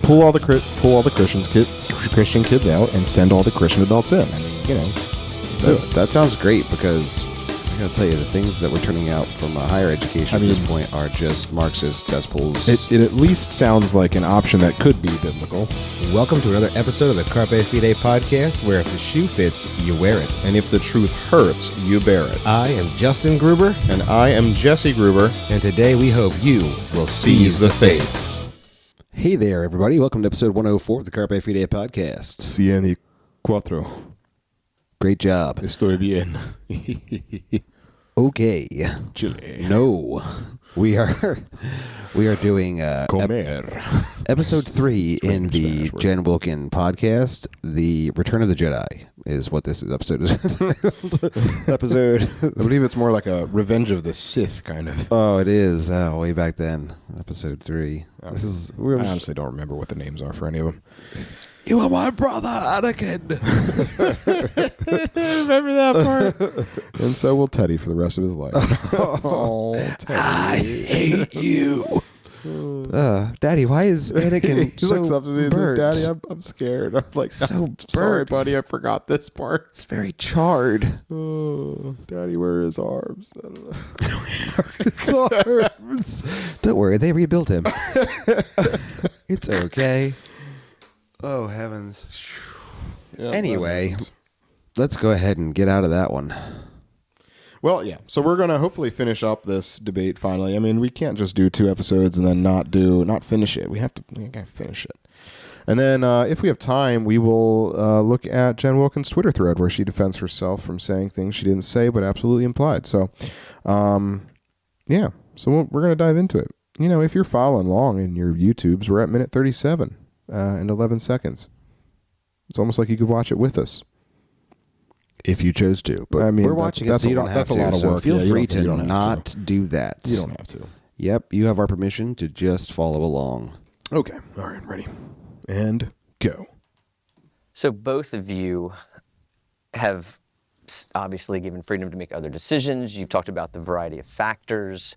pull all the Christian kids out and send all the Christian adults in. I mean, you know. That sounds great because I gotta tell you, the things that we're turning out from a higher education at this point are just Marxist cesspools. It at least sounds like an option that could be biblical. Welcome to another episode of the Carpe Fide podcast, where if the shoe fits, you wear it. And if the truth hurts, you bear it. I am Justin Gruber. And I am Jesse Gruber. And today we hope you will seize the faith. Hey there, everybody. Welcome to episode 104 of the Carpe Fide podcast. 104. Great job. Estoy bien. Okay. Chile. No. We are doing episode 3 in the Jen Wilkin podcast. The Return of the Jedi is what this episode is. Episode. I believe it's more like a Revenge of the Sith kind of. Oh, it is. Way back then. Episode 3. I honestly don't remember what the names are for any of them. You are my brother, Anakin. Remember that part? And so will Teddy for the rest of his life. Oh, Teddy. I hate you. Daddy, why is Anakin He looks up to me and says, Daddy, I'm scared. I'm like, so sorry, buddy, I forgot this part. It's very charred. Oh, Daddy, where are his arms? I don't know. His arms. Don't worry, they rebuilt him. It's okay. Oh, heavens. Yeah, anyway, let's go ahead and get out of that one. Well, yeah. So we're going to hopefully finish up this debate finally. I mean, we can't just do 2 episodes and then not finish it. We gotta finish it. And then if we have time, we will look at Jen Wilkin's Twitter thread where she defends herself from saying things she didn't say but absolutely implied. So, yeah. So we're going to dive into it. You know, if you're following along in your YouTubes, we're at minute 37. And 11 seconds. It's almost like you could watch it with us. If you chose to. But I mean, we're watching it, so you don't have to. That's a lot of work. Feel free to not do that. You don't have to. Yep, you have our permission to just follow along. Okay. All right, ready. And go. So both of you have obviously given freedom to make other decisions. You've talked about the variety of factors.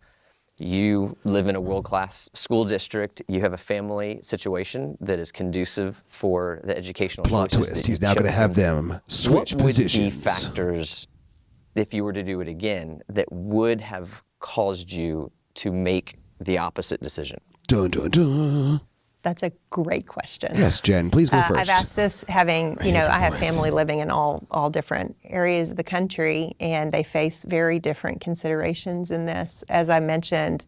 You live in a world-class school district. You have a family situation that is conducive for the educational plot twist. He's now going to have them switch positions. What would be factors, if you were to do it again, that would have caused you to make the opposite decision? Dun, dun, dun. That's a great question. Yes, Jen, please go first. I've asked this having, I have family living in all different areas of the country, and they face very different considerations in this. As I mentioned,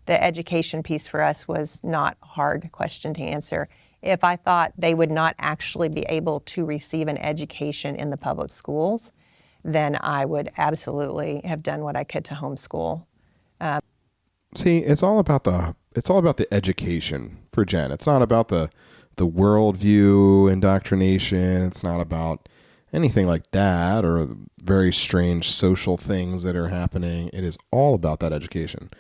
the education piece for us was not a hard question to answer. If I thought they would not actually be able to receive an education in the public schools, then I would absolutely have done what I could to homeschool. See, it's all about the education for Jen. It's not about the worldview indoctrination. It's not about anything like that or very strange social things that are happening. It is all about that education,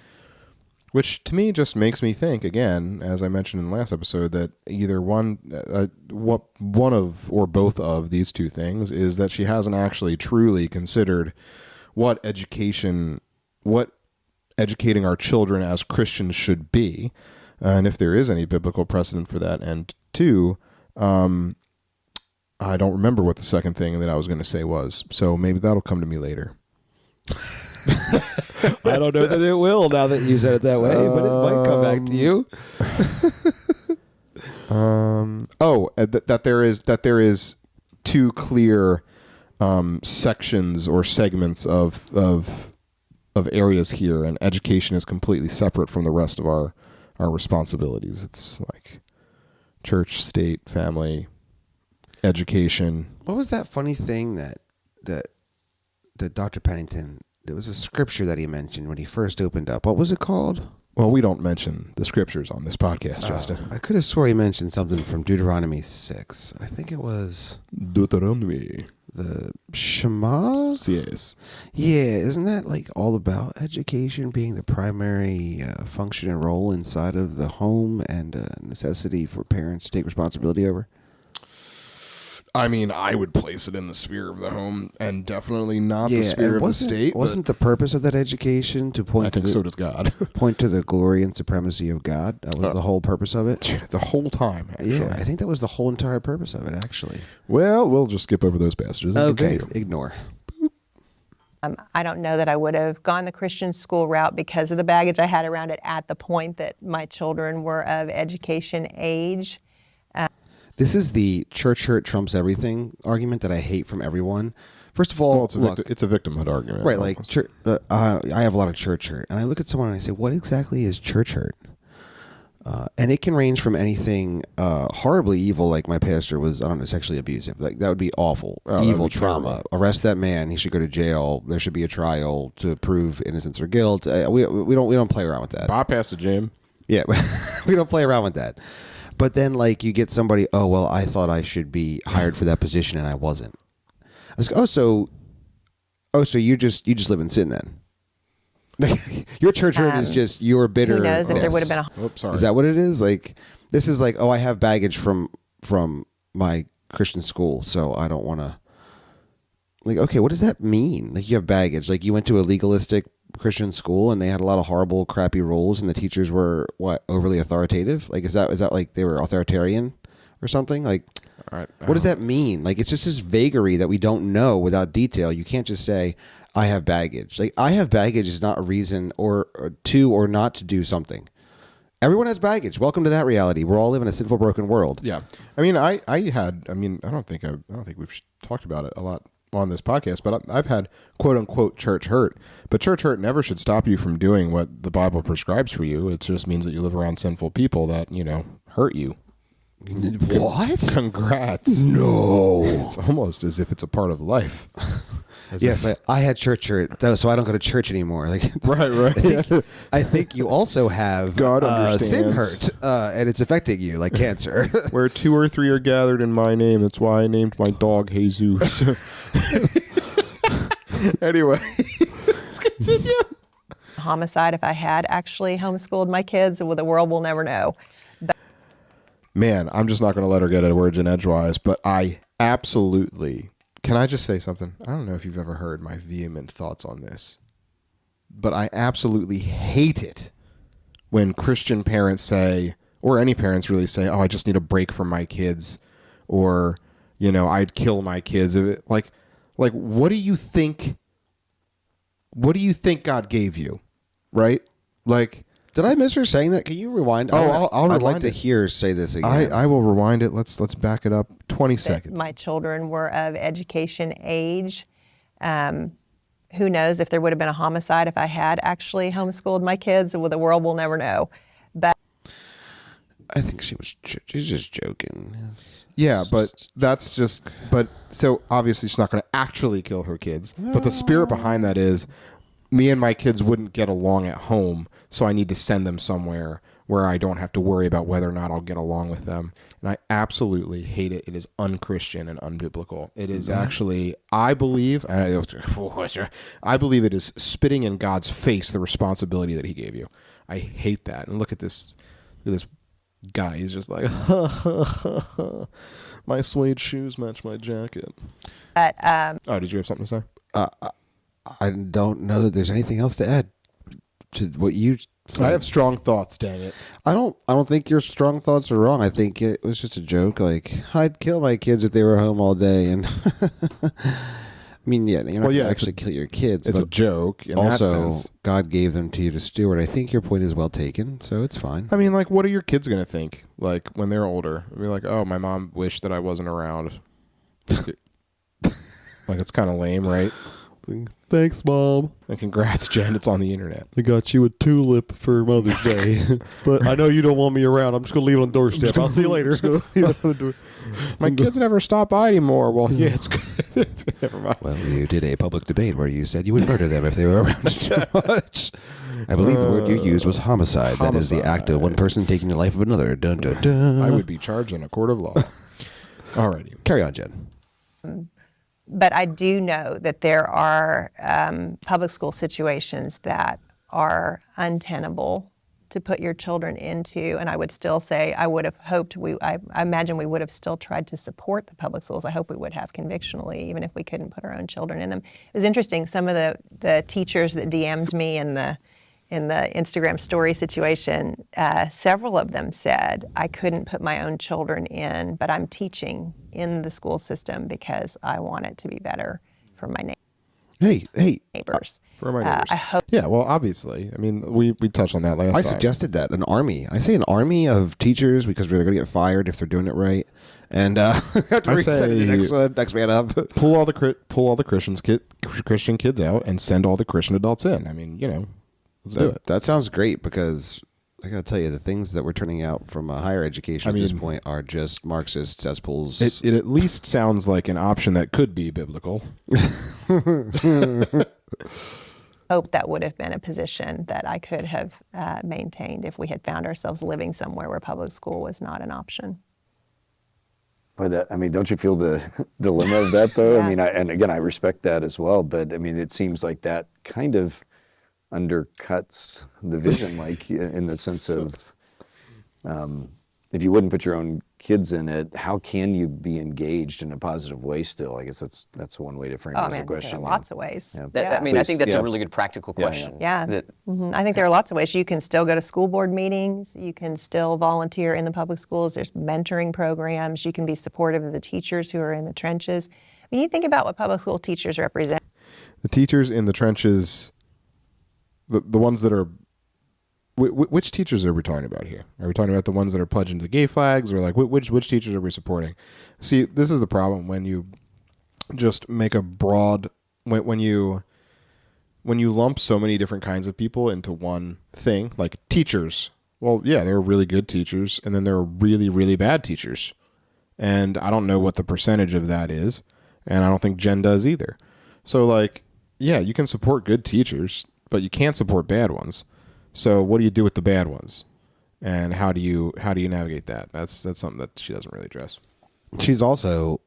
which to me just makes me think, again, as I mentioned in the last episode, that either one of or both of these two things is that she hasn't actually truly considered what educating our children as Christians should be, and if there is any biblical precedent for that. And 2, I don't remember what the second thing that I was going to say was, so maybe that'll come to me later. I don't know that it will now that you said it that way, but it might come back to you. That there is 2 clear sections or segments of areas here, and education is completely separate from the rest of our responsibilities. It's like church, state, family, education. What was that funny thing that Dr. Pennington, there was a scripture that he mentioned when he first opened up. What was it called? Well, we don't mention the scriptures on this podcast, Justin. I could have swore he mentioned something from Deuteronomy 6. I think it was Deuteronomy. The Shema? Yes. Yeah, isn't that like all about education being the primary function and role inside of the home and necessity for parents to take responsibility over? I mean, I would place it in the sphere of the home, and definitely not the Yeah, sphere and of the state. Wasn't the purpose of that education to I point to think so does God. point to the glory and supremacy of God? That was the whole purpose of it. The whole time, actually. Yeah, I think that was the whole entire purpose of it, actually. Well, we'll just skip over those passages. And Okay, continue. ignore. I don't know that I would have gone the Christian school route because of the baggage I had around it at the point that my children were of education age. This is the church hurt trumps everything argument that I hate from everyone. First of all, Well, it's a victimhood argument. right, like I have a lot of church hurt, and I look at someone and I say, "What exactly is church hurt?" And it can range from anything horribly evil, like my pastor was, I don't know, sexually abusive. Like that would be awful, evil trauma. terrible. Arrest that man. He should go to jail. There should be a trial to prove innocence or guilt. We don't play around with that. Bypass the gym. Yeah, we don't play around with that. But then, like, you get somebody, oh, well, I thought I should be hired for that position and I wasn't. I was like, so you just live in sin then? Your church hurt is just your bitter. Who knows if there would have been a Oops, sorry. Is that what it is? Like, this is like, oh, I have baggage from my Christian school, so I don't want to. Like, okay, what does that mean? Like, you have baggage. Like, you went to a legalistic Christian school and they had a lot of horrible, crappy rules, and the teachers were overly authoritative. Like, is that like they were authoritarian or something? Like, All right. what does that mean? Like, it's just this vagary that we don't know without detail. You can't just say I have baggage. Like, I have baggage is not a reason or not to do something. Everyone has baggage. Welcome to that reality. We're all living in a sinful, broken world. Yeah. I mean, I don't think we've talked about it a lot on this podcast, but I've had quote unquote church hurt, but church hurt never should stop you from doing what the Bible prescribes for you. It just means that you live around sinful people that, hurt you. What? Congrats. No. It's almost as if it's a part of life. Yes, I had church hurt, though, so I don't go to church anymore. Like, Right. I think you also have God sin understands. hurt, and it's affecting you, like cancer. Where 2 or 3 are gathered in my name, that's why I named my dog Jesus. Anyway, let's continue. homicide if I had actually homeschooled my kids. Well, the world will never know. Man, I'm just not going to let her get a word in edgewise, but I absolutely... Can I just say something? I don't know if you've ever heard my vehement thoughts on this, but I absolutely hate it when Christian parents say, or any parents really say, oh, I just need a break from my kids, or, I'd kill my kids. Like, what do you think? What do you think God gave you? Right? Like, Did I miss her saying that? Can you rewind? Oh, I'd like rewind to it. hear her say this again. I will rewind it. Let's back it up 20 That seconds. my children were of education age. Who knows if there would have been a homicide if I had actually homeschooled my kids? Well, the world will never know. But I think she's just joking. Yeah, but that's just, so obviously she's not going to actually kill her kids. But the spirit behind that is, me and my kids wouldn't get along at home, so I need to send them somewhere where I don't have to worry about whether or not I'll get along with them. And I absolutely hate it. It is unchristian and unbiblical. It is actually, I believe it is spitting in God's face the responsibility that he gave you. I hate that. And look at this guy. He's just like, my suede shoes match my jacket. Oh, did you have something to say? I don't know that there's anything else to add to what you said. I have strong thoughts, dang it. I don't think your strong thoughts are wrong. I think it was just a joke. Like, I'd kill my kids if they were home all day. And I mean, yeah, you're not going to actually kill your kids. It's a but joke in also, that sense. God gave them to you to steward. I think your point is well taken, so it's fine. I mean, like, what are your kids going to think? Like, when they're older? Be like, oh, my mom wished that I wasn't around. Like, it's kind of lame, right? Thanks, Mom. And congrats, Jen. It's on the internet. I got you a tulip for Mother's Day. But I know you don't want me around. I'm just going to leave it on the doorstep. I'll see you later. My kids never stop by anymore. Well, yeah, it's good. Never mind. Well, you did a public debate where you said you would murder them if they were around too much. I believe the word you used was homicide. That is the act of one person taking the life of another. Dun, dun, dun. I would be charged in a court of law. Alrighty. Carry on, Jen. But I do know that there are public school situations that are untenable to put your children into, and I would still say I would have hoped I imagine we would have still tried to support the public schools. I hope we would have convictionally, even if we couldn't put our own children in them. It was interesting. Some of the teachers that DM'd me in the Instagram story situation, several of them said, I couldn't put my own children in, but I'm teaching in the school system because I want it to be better for my neighbors. For my neighbors. I hope. Yeah, well, obviously. I mean, we touched on that last time. I suggested that, an army. I say an army of teachers because they're going to get fired if they're doing it right. And after we send the next man up. Pull all the Christian kids out and send all the Christian adults in. I mean, let's do it. That sounds great because I got to tell you, the things that we're turning out from higher education at this point are just Marxist cesspools. It at least sounds like an option that could be biblical. Hope that would have been a position that I could have maintained if we had found ourselves living somewhere where public school was not an option. But don't you feel the dilemma of that though? Yeah. I mean, and again, I respect that as well, but I mean, it seems like that kind of undercuts the vision, like in the sense of if you wouldn't put your own kids in it, how can you be engaged in a positive way still? I guess that's one way to frame it as a question. There are lots of ways. Yeah. I think that's a really good practical question. Yeah. I think there are lots of ways. You can still go to school board meetings. You can still volunteer in the public schools. There's mentoring programs. You can be supportive of the teachers who are in the trenches. When you think about what public school teachers represent. The teachers in the trenches, the ones that are, which teachers are we talking about here? Are we talking about the ones that are pledging to the gay flags, or like which teachers are we supporting? See, this is the problem when you just make a broad, when you lump so many different kinds of people into one thing, like teachers. Well, yeah, there are really good teachers, and then there are really, really bad teachers. And I don't know what the percentage of that is, and I don't think Jen does either. So, like, yeah, you can support good teachers, but you can't support bad ones. So what do you do with the bad ones? And how do you navigate that? That's something that she doesn't really address. She's also,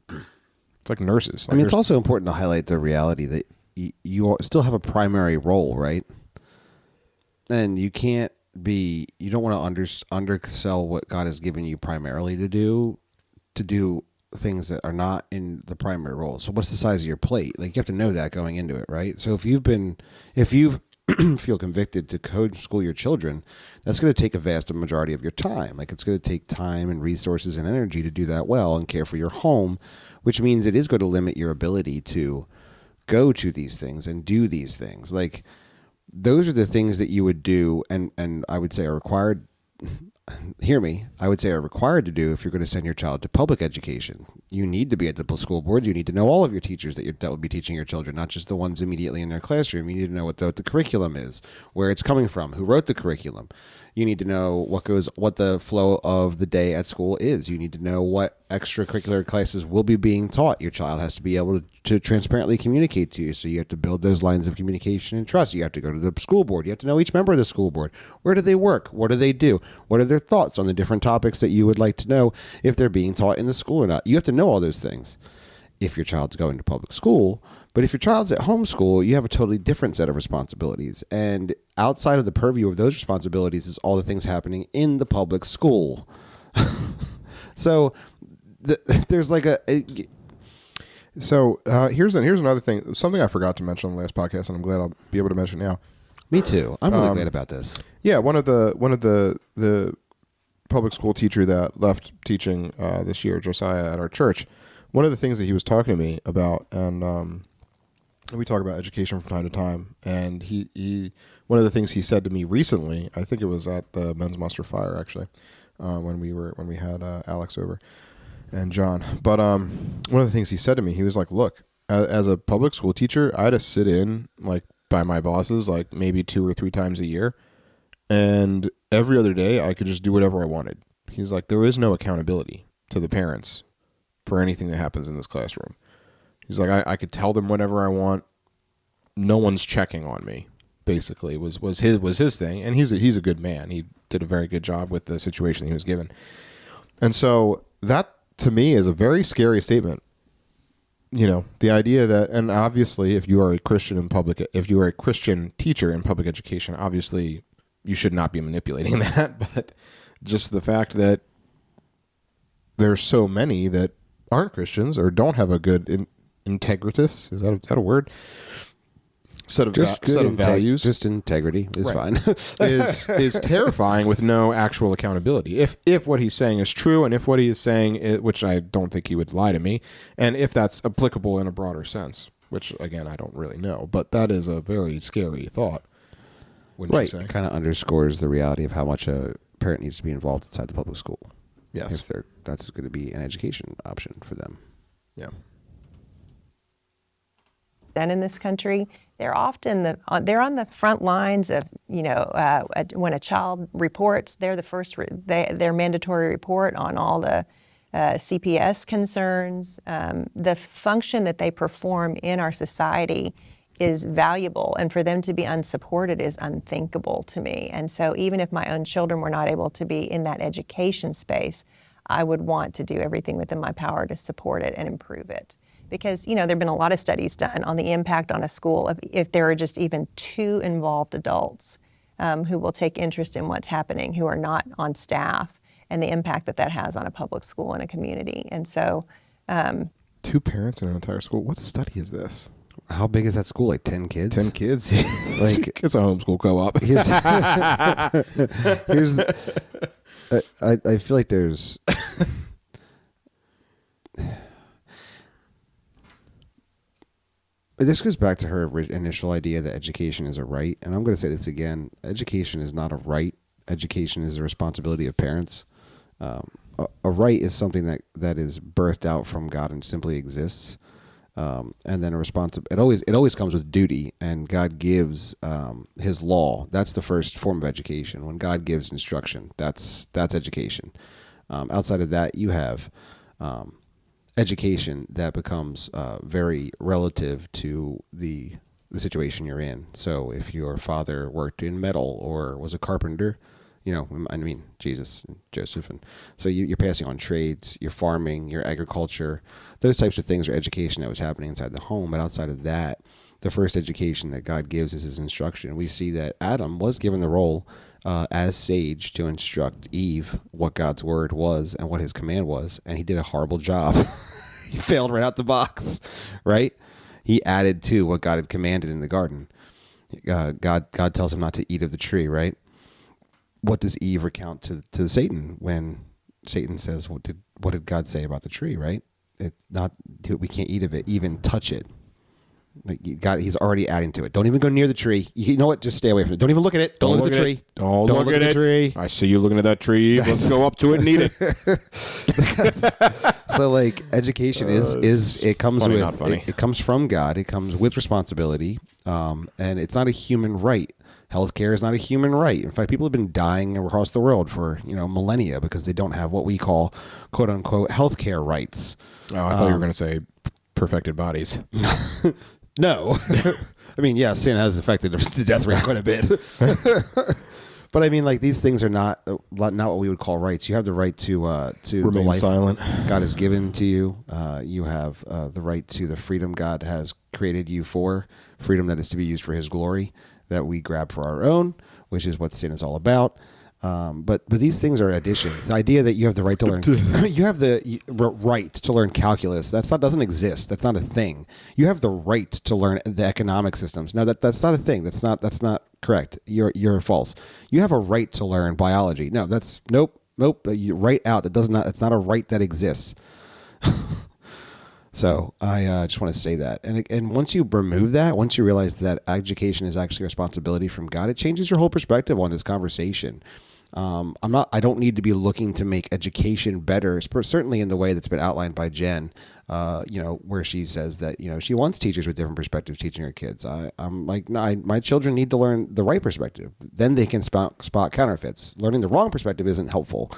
it's like nurses. I mean, it's also important to highlight the reality that you still have a primary role, right? And you don't want to undersell what God has given you primarily to do things that are not in the primary role. So what's the size of your plate? Like, you have to know that going into it, right? So if you feel convicted to code school your children, that's going to take a vast majority of your time. Like, it's going to take time and resources and energy to do that well and care for your home, which means it is going to limit your ability to go to these things and do these things. Like, those are the things that you would do and I would say are required. Hear me. I would say are required to do if you're going to send your child to public education. You need to be at the school boards. You need to know all of your teachers that will be teaching your children, not just the ones immediately in their classroom. You need to know what the curriculum is, where it's coming from, who wrote the curriculum. You need to know what the flow of the day at school is. You need to know what extracurricular classes will be being taught. Your child has to be able to transparently communicate to you. So you have to build those lines of communication and trust. You have to go to the school board. You have to know each member of the school board. Where do they work? What do they do? What are their thoughts on the different topics that you would like to know if they're being taught in the school or not? You have to know all those things if your child's going to public school. But if your child's at home school, you have a totally different set of responsibilities. And outside of the purview of those responsibilities is all the things happening in the public school. So there's like here's another thing, something I forgot to mention on the last podcast, and I'm glad I'll be able to mention now. Me too. I'm really glad about this. Yeah, one of the public school teacher that left teaching this year, Josiah, at our church, one of the things that he was talking to me about, and we talk about education from time to time, and he one of the things he said to me recently, I think it was at the Men's Muster Fire actually, when we had Alex over and John. But one of the things he said to me, he was like, "Look, as a public school teacher, I had to sit in like by my bosses like maybe 2 or 3 times a year, and every other day I could just do whatever I wanted." He's like, "There is no accountability to the parents for anything that happens in this classroom." He's like, I could tell them whatever I want. No one's checking on me. Basically, was his thing, and he's a good man. He did a very good job with the situation he was given, and so that to me is a very scary statement. You know, the idea that, and obviously, if you are a Christian teacher in public education, obviously you should not be manipulating that, but just the fact that there's so many that aren't Christians or don't have a good integritas, is that a word? Set of values. Just integrity is fine. is terrifying with no actual accountability. If what he's saying is true, and if what he is saying, which I don't think he would lie to me, and if that's applicable in a broader sense, which again I don't really know, but that is a very scary thought. Wouldn't you say? It kind of underscores the reality of how much a parent needs to be involved inside the public school. Yes, if that's going to be an education option for them. Yeah. Then in this country, they're often they're on the front lines of, when a child reports, they're the first, their mandatory report on all the CPS concerns. The function that they perform in our society is valuable, and for them to be unsupported is unthinkable to me. And so even if my own children were not able to be in that education space, I would want to do everything within my power to support it and improve it. Because, there have been a lot of studies done on the impact on a school if there are just even 2 involved adults who will take interest in what's happening, who are not on staff, and the impact that has on a public school and a community. And so 2 parents in an entire school. What study is this? How big is that school? Like 10 kids? 10 kids? Like it's a homeschool co-op. Here's I feel like there's this goes back to her initial idea that education is a right, and I'm going to say this again. Education is not a right. Education is a responsibility of parents. A right is something that is birthed out from God and simply exists. And then it always comes with duty, and God gives his law. That's the first form of education. When God gives instruction, that's education. Outside of that, you have education that becomes very relative to the situation you're in. So if your father worked in metal or was a carpenter, Jesus and Joseph, and so you're passing on trades, you're farming, your agriculture, those types of things are education that was happening inside the home. But outside of that, the first education that God gives is his instruction. We see that Adam was given the role as sage to instruct Eve what God's word was and what his command was, and he did a horrible job. He failed right out the box, right? He added to what God had commanded in the garden. God tells him not to eat of the tree, right? What does Eve recount to Satan when Satan says, what did God say about the tree, right? We can't eat of it, even touch it. Like God, he's already adding to it. Don't even go near the tree. You know what? Just stay away from it. Don't even look at it. Don't look at the tree. Don't look at the tree. I see you looking at that tree. Let's go up to it and eat it. So like education it comes funny, with not funny. It comes from God. It comes with responsibility, and it's not a human right. Healthcare is not a human right. In fact, people have been dying across the world for millennia because they don't have what we call "quote unquote" healthcare rights. Oh, I thought you were going to say perfected bodies. No, I mean, yeah, sin has affected the death rate quite a bit. But I mean, like these things are not what we would call rights. You have the right to remain the life silent God has given to you. You have the right to the freedom God has created you for, freedom that is to be used for his glory, that we grab for our own, which is what sin is all about. But these things are additions. The idea that you have the right to learn, you have the right to learn calculus. Doesn't exist. That's not a thing. You have the right to learn the economic systems. No, that's not a thing. That's not correct. You're false. You have a right to learn biology. No, that's nope. You write out. That's not a right that exists. So I just want to say that. And once you remove that, once you realize that education is actually a responsibility from God, it changes your whole perspective on this conversation. I don't need to be looking to make education better, certainly in the way that's been outlined by Jen, where she says that, she wants teachers with different perspectives teaching her kids. I'm like, no, my children need to learn the right perspective. Then they can spot counterfeits. Learning the wrong perspective isn't helpful.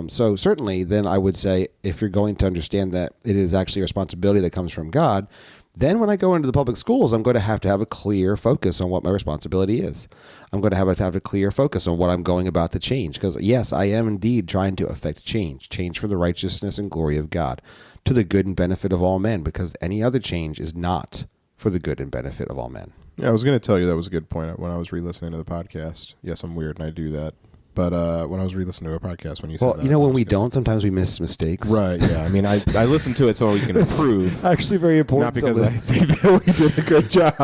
So certainly then I would say if you're going to understand that it is actually a responsibility that comes from God, then when I go into the public schools, I'm going to have a clear focus on what my responsibility is. I'm going to have a clear focus on what I'm going about to change. Because yes, I am indeed trying to affect change for the righteousness and glory of God, to the good and benefit of all men, because any other change is not for the good and benefit of all men. Yeah, I was going to tell you that was a good point when I was re-listening to the podcast. Yes, I'm weird and I do that. But when I was re-listening to a podcast, when you said Well, that, you know, that when was we good. don't, sometimes we miss mistakes. Right, yeah. I mean, I listen to it so we can improve. Actually, very important. Not because I think that we did a good job.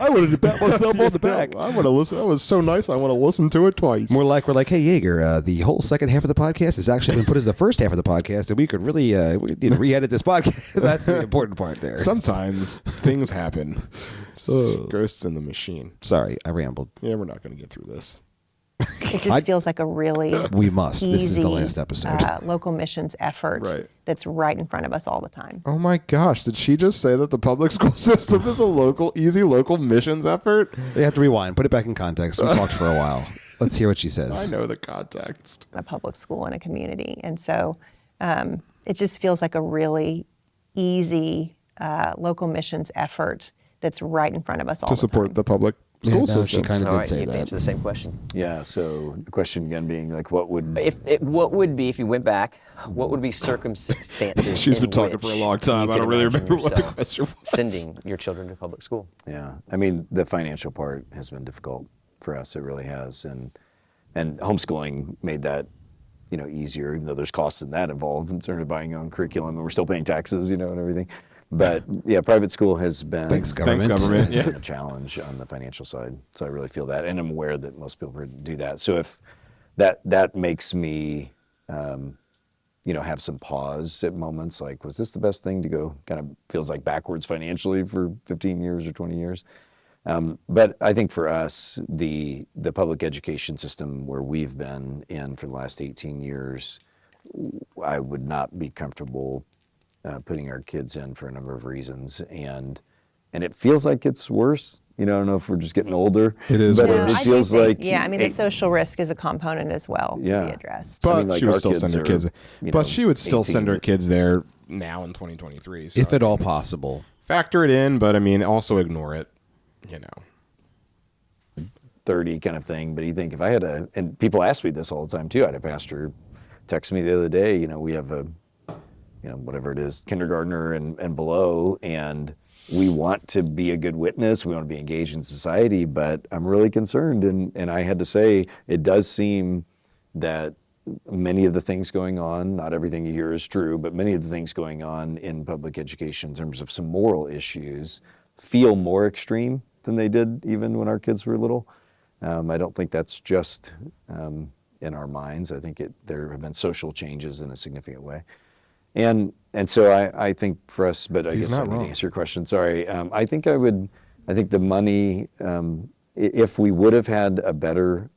I wanted to pat myself on the back. I want to listen. That was so nice. I want to listen to it twice. We're like, hey, Jaeger, the whole second half of the podcast has actually been put as the first half of the podcast, and we could really we need to re-edit this podcast. That's the important part there. Sometimes things happen. Ghosts in the machine. Sorry, I rambled. Yeah, we're not going to get through this. It just feels like a really We must. This is the easy, last episode. Local missions effort Right. that's right in front of us all the time. Oh my gosh, did she just say that the public school system is a easy local missions effort? You have to rewind. Put it back in context. We talked for a while. Let's hear what she says. I know the context. A public school in a community. And so it just feels like a really easy local missions effort that's right in front of us all To the support time. the public Yeah, school no, system. she kind of All did right, say you can that. answer the same question. Yeah. So the question again being like, what would What would be, if you went back, what would be circumstances? She's been in talking for a which long time. you I could don't really imagine remember what the yourself question was. Sending your children to public school. Yeah, I mean the financial part has been difficult for us. It really has, and homeschooling made that easier. Even though there's costs in that involved in terms of buying your own curriculum, and we're still paying taxes, and everything. But yeah, private school has been Thanks, government. Thanks, government. Yeah. a challenge on the financial side. So I really feel that, and I'm aware that most people do that. So if that makes me, have some pause at moments, like, was this the best thing to go? Kind of feels like backwards financially for 15 years or 20 years. But I think for us, the public education system where we've been in for the last 18 years, I would not be comfortable putting our kids in for a number of reasons, and it feels like it's worse. I don't know if we're just getting older. It is but worse. it I do feels think- like yeah, I mean, the social risk is a component as well to Yeah. be addressed. But like, she would our still send her kids kids. are, But she would still 18 send her to- kids there now in 2023. So If at all possible. factor it in, but I mean, also ignore it. 30 kind of thing. But you think if I had and people ask me this all the time too. I had a pastor text me the other day, we have a, whatever it is, kindergartner and below, and we want to be a good witness. We want to be engaged in society, but I'm really concerned. And I had to say, it does seem that many of the things going on, not everything you hear is true, but many of the things going on in public education in terms of some moral issues feel more extreme than they did even when our kids were little. I don't think that's just in our minds. I think there have been social changes in a significant way. And so I think for us, but I He's guess I not need to wrong. answer your question. Sorry. I think the money, if we would have had a better,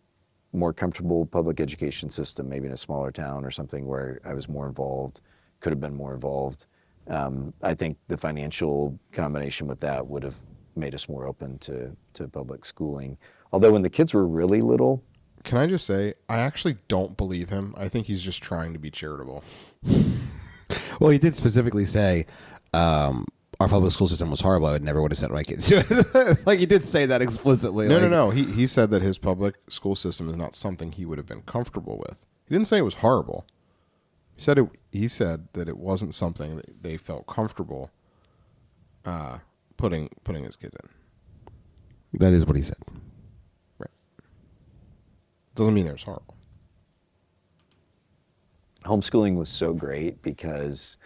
more comfortable public education system, maybe in a smaller town or something where I was more involved, could have been more involved, I think the financial combination with that would have made us more open to public schooling. Although when the kids were really little, Can I just say, I actually don't believe him. I think he's just trying to be charitable. Well, he did specifically say our public school system was horrible. I would never would have sent my kids to it. Like, he did say that explicitly. No. He said that his public school system is not something he would have been comfortable with. He didn't say it was horrible. He said that it wasn't something that they felt comfortable putting his kids in. That is what he said. Right. Doesn't mean it's horrible. homeschooling was so great because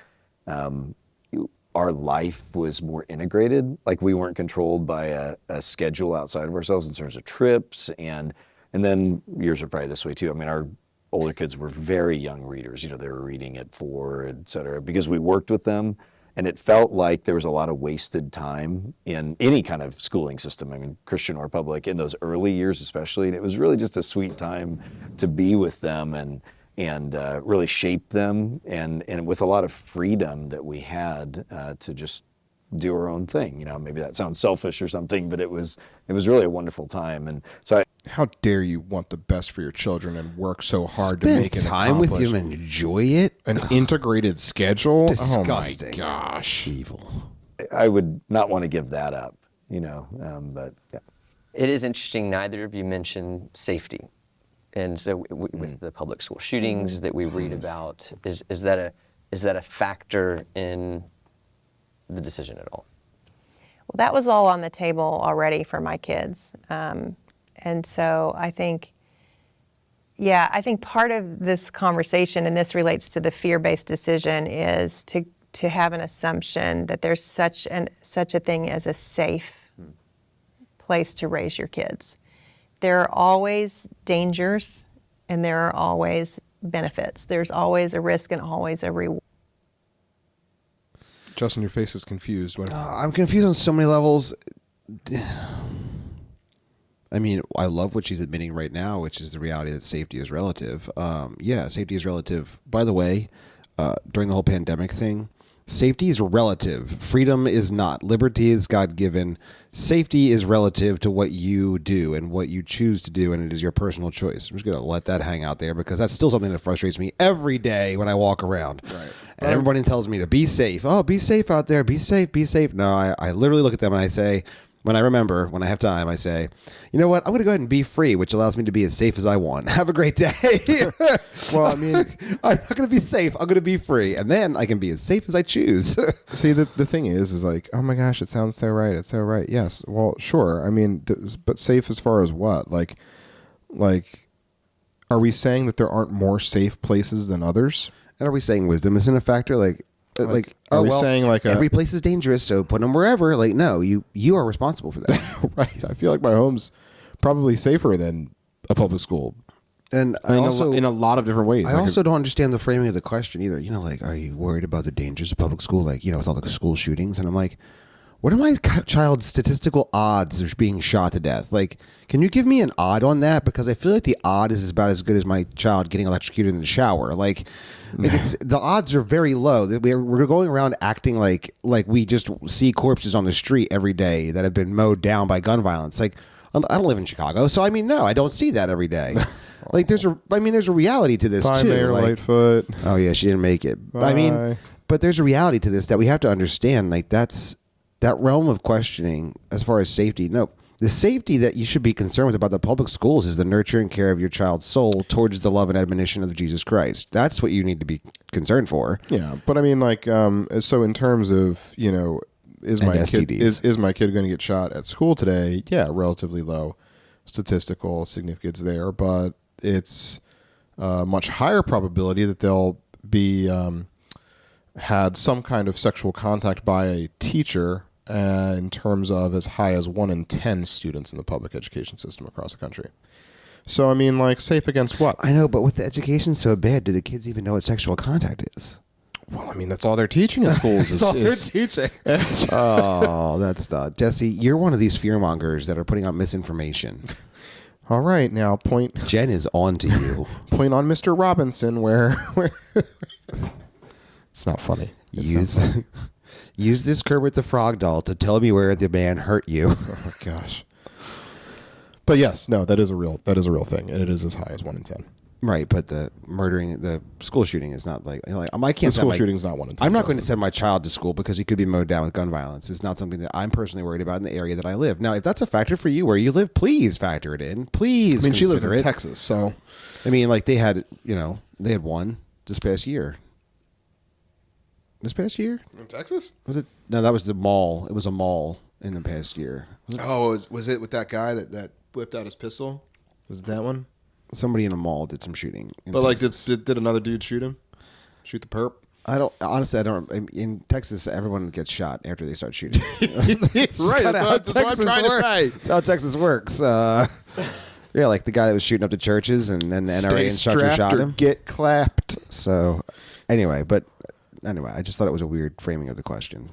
our life was more integrated. Like, we weren't controlled by a schedule outside of ourselves in terms of trips, and then yours are probably this way too. I mean, our older kids were very young readers. They were reading at 4, et cetera, because we worked with them. And it felt like there was a lot of wasted time in any kind of schooling system. I mean, Christian or public, in those early years especially. And it was really just a sweet time to be with them and really shape them, and with a lot of freedom that we had to just do our own thing. Maybe that sounds selfish or something, but it was really a wonderful time. And so How dare you want the best for your children and work so hard to Spend make it time with accomplish? you and enjoy it. An integrated schedule? Disgusting. Oh my gosh. Evil. I would not want to give that up, but yeah. It is interesting, neither of you mentioned safety. And so with the public school shootings that we read about, is that a factor in the decision at all? that was all on the table already for my kids. And so I think part of this conversation, and this relates to the fear-based decision, is to have an assumption that there's such a thing as a safe place to raise your kids. There are always dangers and there are always benefits. There's always a risk and always a reward. Justin, your face is confused. I'm confused on so many levels. I mean, I love what she's admitting right now, which is the reality that safety is relative. Yeah, safety is relative. By the way, during the whole pandemic thing, safety is relative. Freedom is not. Liberty is God-given. Safety is relative to what you do and what you choose to do, and it is your personal choice. I'm just going to let that hang out there because that's still something that frustrates me every day when I walk around. Right. And everybody tells me to be safe. Oh, be safe out there. Be safe. Be safe. No, I literally look at them and I say, when I have time, I say, you know what? I'm going to go ahead and be free, which allows me to be as safe as I want. Have a great day. Well, I mean, I'm not going to be safe. I'm going to be free. And then I can be as safe as I choose. See, the thing is like, oh my gosh, it sounds so right. It's so right. Yes. Well, sure. I mean, but safe as far as what? Like, are we saying that there aren't more safe places than others? And are we saying wisdom isn't a factor? Are we saying every place is dangerous, so put them wherever? Like, no, you are responsible for that. Right. I feel like my home's probably safer than a public school. And I also, in a lot of different ways. I also don't understand the framing of the question either. You know, like, are you worried about the dangers of public school? Like, you know, with all the school shootings. And I'm like, what are my child's statistical odds of being shot to death? Like, can you give me an odd on that? Because I feel like the odd is about as good as my child getting electrocuted in the shower. Like it's the odds are very low. We're going around acting like we just see corpses on the street every day that have been mowed down by gun violence. Like, I don't live in Chicago, so I mean, no, I don't see that every day. Like, there's a reality to this too. Mayor Lightfoot. Oh yeah, she didn't make it. Bye. I mean, but there's a reality to this that we have to understand. Like, that's that realm of questioning as far as safety. No, the safety that you should be concerned with about the public schools is the nurture and care of your child's soul towards the love and admonition of Jesus Christ. That's what you need to be concerned for. Yeah, but I mean, like, so in terms of, you know, is my kid going to get shot at school today? Yeah, relatively low statistical significance there, but it's a much higher probability that they'll be had some kind of sexual contact by a teacher. In terms of as high as 1 in 10 students in the public education system across the country. So, I mean, like, safe against what? I know, but with the education so bad, do the kids even know what sexual contact is? Well, I mean, that's all they're teaching in schools. That's all they're teaching. Oh, that's not. Jesse, you're one of these fearmongers that are putting out misinformation. All right, now Jen is on to you. Point on Mr. Robinson where it's not funny. Use this Kermit the Frog doll to tell me where the man hurt you. Oh my gosh. But yes, no, that is a real thing, and it is as high as 1 in 10. Right, but the school shooting is not like I can't. The school shooting is not 1 in 10. I'm not going to send my child to school because he could be mowed down with gun violence. It's not something that I'm personally worried about in the area that I live. Now, if that's a factor for you where you live, please factor it in. Please. I mean, she lives in Texas, so I mean, like they had one this past year. This past year? In Texas? Was it? No, that was the mall. It was a mall in the past year. Was it with that guy that whipped out his pistol? Was it that one? Somebody in a mall did some shooting. But Texas. Like, did another dude shoot him? Shoot the perp? I don't. In Texas, everyone gets shot after they start shooting. That's right. That's what I'm trying to say. That's how Texas works. Yeah, like the guy that was shooting up the churches, and then the NRA instructor shot him. Get clapped. So, anyway, I just thought it was a weird framing of the question.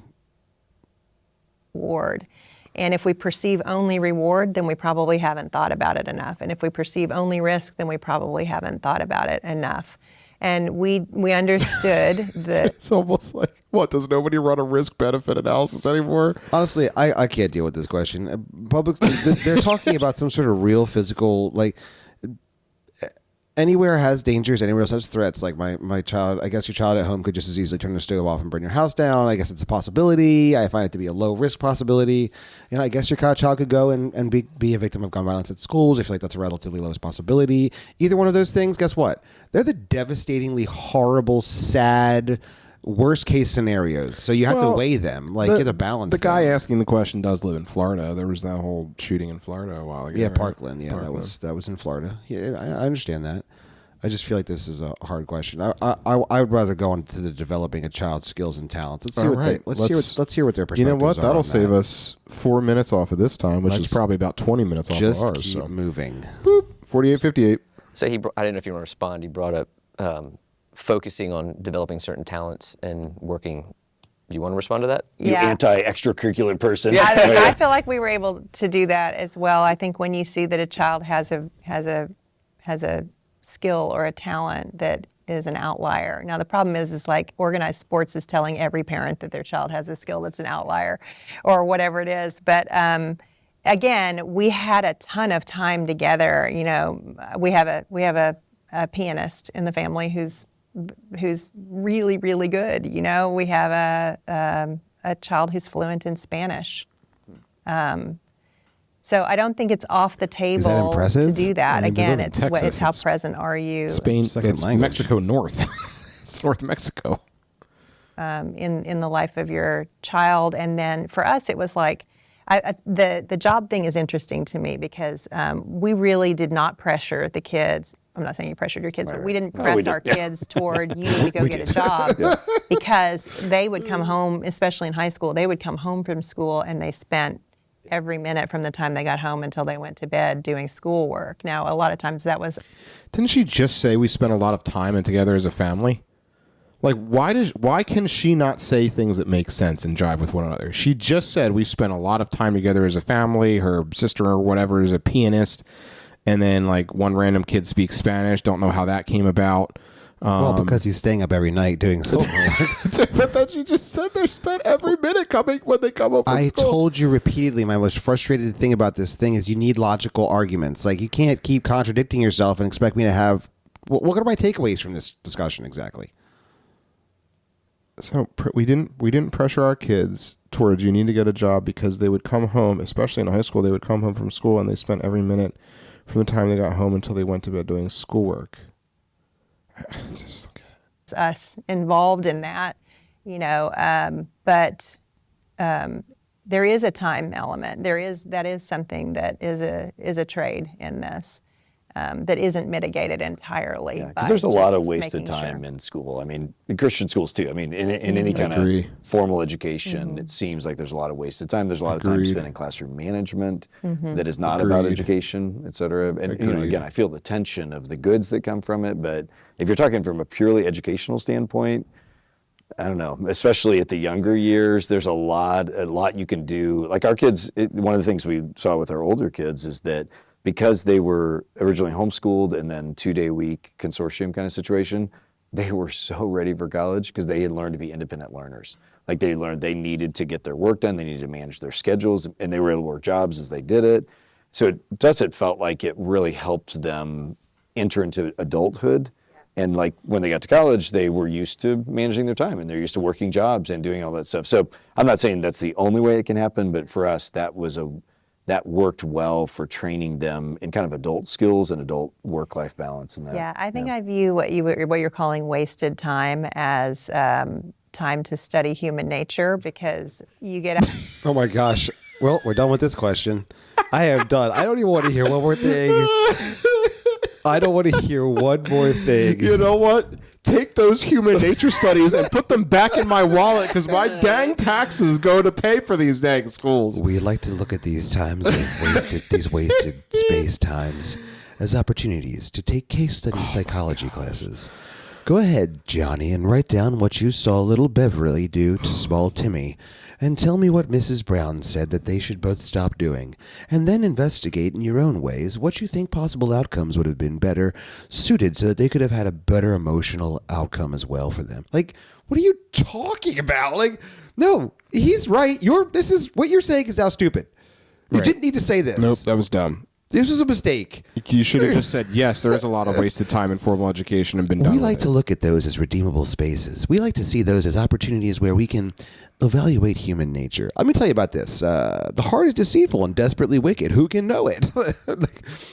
Reward. And if we perceive only reward, then we probably haven't thought about it enough. And if we perceive only risk, then we probably haven't thought about it enough. And we understood that... It's almost like, what, does nobody run a risk-benefit analysis anymore? Honestly, I can't deal with this question. They're talking about some sort of real physical, like... Anywhere has dangers, anywhere else has threats. Like my child, I guess your child at home could just as easily turn the stove off and burn your house down. I guess it's a possibility. I find it to be a low risk possibility. I guess your child could go and be a victim of gun violence at schools. I feel like that's a relatively low possibility. Either one of those things, guess what? They're the devastatingly horrible, sad, worst case scenarios. So you have to weigh them, like get a balance. The guy asking the question does live in Florida. There was that whole shooting in Florida a while ago. Yeah, right? Parkland. Yeah, Parkland. that was in Florida. Yeah, I understand that. I just feel like this is a hard question. I would rather go into the developing a child's skills and talents. Let's see All what right. let's hear what their perspectives are. You know what? That'll on save that. us 4 minutes off of this time, which is Let's probably about 20 minutes off Just of ours. keep So moving. 48:58. So I didn't know if you want to respond. He brought up focusing on developing certain talents and working. Do you want to respond to that? You anti-extracurricular person. I feel like we were able to do that as well. I think when you see that a child has a skill or a talent that is an outlier. Now the problem is like organized sports is telling every parent that their child has a skill that's an outlier, or whatever it is. But again, we had a ton of time together. You know, we have a pianist in the family who's really, really good. You know, we have a child who's fluent in Spanish. So I don't think it's off the table impressive? to do that. I mean, they Again, live in it's Texas. it's how It's present are you Spain, Second it's language. Mexico North. It's North Mexico. in the life of your child. And then for us, it was like the job thing is interesting to me because we really did not pressure the kids. I'm not saying you pressured your kids, but we didn't press our kids toward you need to go get a job because they would come home, especially in high school, they would come home from school and they spent every minute from the time they got home until they went to bed doing schoolwork. Now, a lot of times that was... Didn't she just say we spent a lot of time together as a family? Like, why can she not say things that make sense and jive with one another? She just said we spent a lot of time together as a family. Her sister or whatever is a pianist. And then, like, one random kid speaks Spanish. Don't know how that came about. Well, because he's staying up every night doing school. But then she just said they spent every minute coming when they come up from I school. told you repeatedly, my most frustrated thing about this thing is you need logical arguments. Like, you can't keep contradicting yourself and expect me to have... What are my takeaways from this discussion exactly? So we didn't pressure our kids towards you need to get a job because they would come home, especially in high school, they would come home from school and they spent every minute from the time they got home until they went to bed doing schoolwork. Just look at it. us involved in that, you know, but there is a time element. That is something that is a trade in this that isn't mitigated entirely. Yeah, by because there's a lot of just wasted making time sure. in school. I mean, in Christian schools too. I mean, in any kind Agree. of formal education, it seems like there's a lot of wasted time. There's a lot of time Agreed. spent in classroom management that is not about Agreed. education, et cetera. And you know, Agreed. again, I feel the tension of the goods that come from it. But if you're talking from a purely educational standpoint, I don't know, especially at the younger years, there's a lot you can do. Like our kids, one of the things we saw with our older kids is that because they were originally homeschooled and then 2-day-a-week consortium kind of situation, they were so ready for college because they had learned to be independent learners. Like they learned they needed to get their work done, they needed to manage their schedules, and they were able to work jobs as they did it. So it felt like it really helped them enter into adulthood. And like when they got to college, they were used to managing their time and they're used to working jobs and doing all that stuff. So I'm not saying that's the only way it can happen, but for us, that worked well for training them in kind of adult skills and adult work-life balance. And that. Yeah, I think I view what you're calling wasted time as time to study human nature because you get. Oh my gosh. Well, we're done with this question. I am done. I don't even want to hear one more thing. I don't want to hear one more thing. You know what? Take those human nature studies and put them back in my wallet because my dang taxes go to pay for these dang schools. We like to look at these times of wasted space times as opportunities to take case study psychology classes. Go ahead, Johnny, and write down what you saw little Beverly do to small Timmy, and tell me what Mrs. Brown said that they should both stop doing, and then investigate in your own ways what you think possible outcomes would have been better suited so that they could have had a better emotional outcome as well for them. Like, what are you talking about? Like, no, he's right. What you're saying is now stupid. You Right. didn't need to say this. Nope, that was dumb. This was a mistake. You should have just said, yes, there is a lot of wasted time in formal education and been done We with like it. to look at those as redeemable spaces. We like to see those as opportunities where we can evaluate human nature. Let me tell you about this. The heart is deceitful and desperately wicked. Who can know it?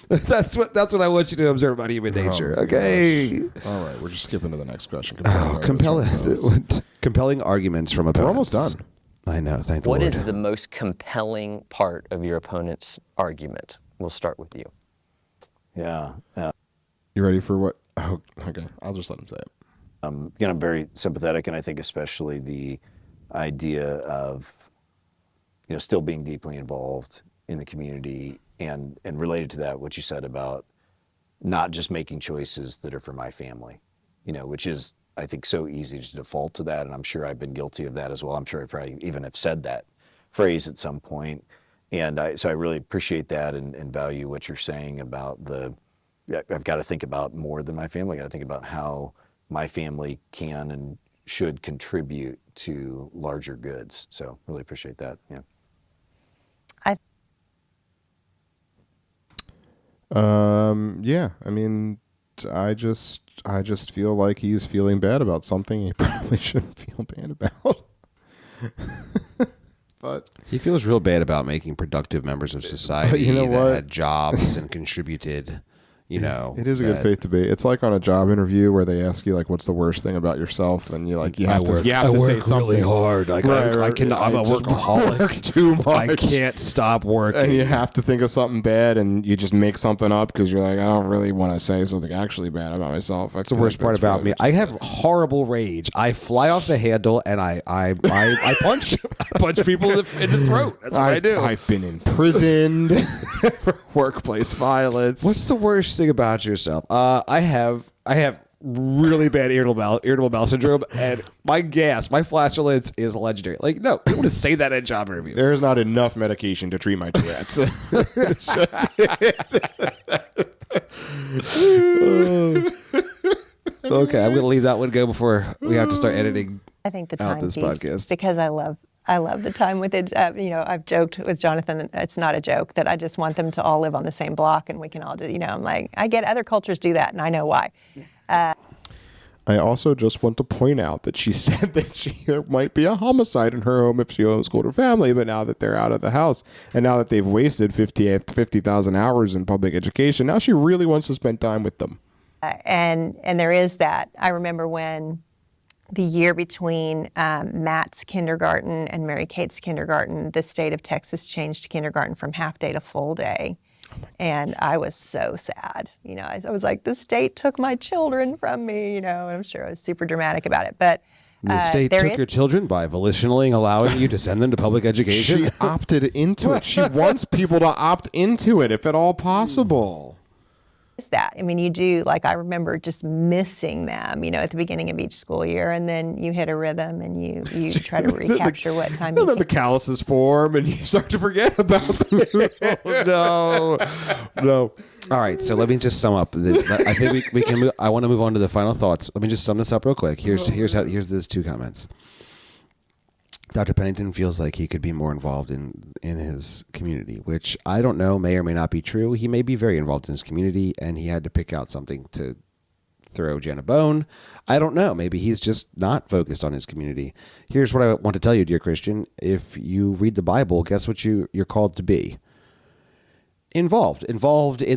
That's what I want you to observe about human nature. Oh, Okay. gosh. All right, we're just skipping to the next question. Compel it. Compelling arguments from opponents. We're almost done. I know. Thank the What Lord. is the most compelling part of your opponent's argument? We'll start with you. Yeah. You ready for what? Oh, okay. I'll just let him say it. Again, I'm very sympathetic, and I think especially the idea of, still being deeply involved in the community, and related to that, what you said about not just making choices that are for my family, which is, I think, so easy to default to that, and I'm sure I've been guilty of that as well. I'm sure I probably even have said that phrase at some point, and so I really appreciate that and value what you're saying about I've got to think about more than my family. I got to think about how my family can and should contribute to larger goods. So really appreciate that. Yeah. Yeah. I mean, I just feel like he's feeling bad about something he probably shouldn't feel bad about. But he feels real bad about making productive members of society that had jobs and contributed. It is a good faith debate. It's like on a job interview where they ask you like, "What's the worst thing about yourself?" And you have to say something really hard. I'm a workaholic. Work too much. I can't stop working. And you have to think of something bad, and you just make something up because you're like, I don't really want to say something actually bad about myself. That's the worst part about me. I have horrible rage. I fly off the handle, and I punch people in the throat. That's what I do. I've been imprisoned for workplace violence. What's the worst thing about yourself? I have really bad irritable bowel syndrome, and my flatulence is legendary. Like, no, you want to say that in a job interview. There's not enough medication to treat my Tourette's. Okay, I'm going to leave that one go before we have to start editing. I think the out time this piece, podcast. because I love the time with it. I've joked with Jonathan. It's not a joke that I just want them to all live on the same block and we can all do. I'm like, I get other cultures do that, and I know why. I also just want to point out that she said that there might be a homicide in her home if she homeschooled her family, but now that they're out of the house and now that they've wasted 50,000 hours in public education, now she really wants to spend time with them. And there is that. I remember when the year between Matt's kindergarten and Mary Kate's kindergarten, the state of Texas changed kindergarten from half day to full day. And I was so sad. I was like, the state took my children from me, and I'm sure I was super dramatic about it. But the state took your children by volitionally allowing you to send them to public education. She opted into it. She wants people to opt into it if at all possible. That. I mean, you do, like, I remember just missing them, at the beginning of each school year, and then you hit a rhythm and you try to recapture what time you And then the calluses form and you start to forget about them. No. All right, so let me just sum up. I think we can move, I want to move on to the final thoughts. Let me just sum this up real quick. Here's those two comments. Dr. Pennington feels like he could be more involved in his community, which I don't know, may or may not be true. He may be very involved in his community, and he had to pick out something to throw Jen a bone. I don't know. Maybe he's just not focused on his community. Here's what I want to tell you, dear Christian. If you read the Bible, guess what you're called to be? Involved in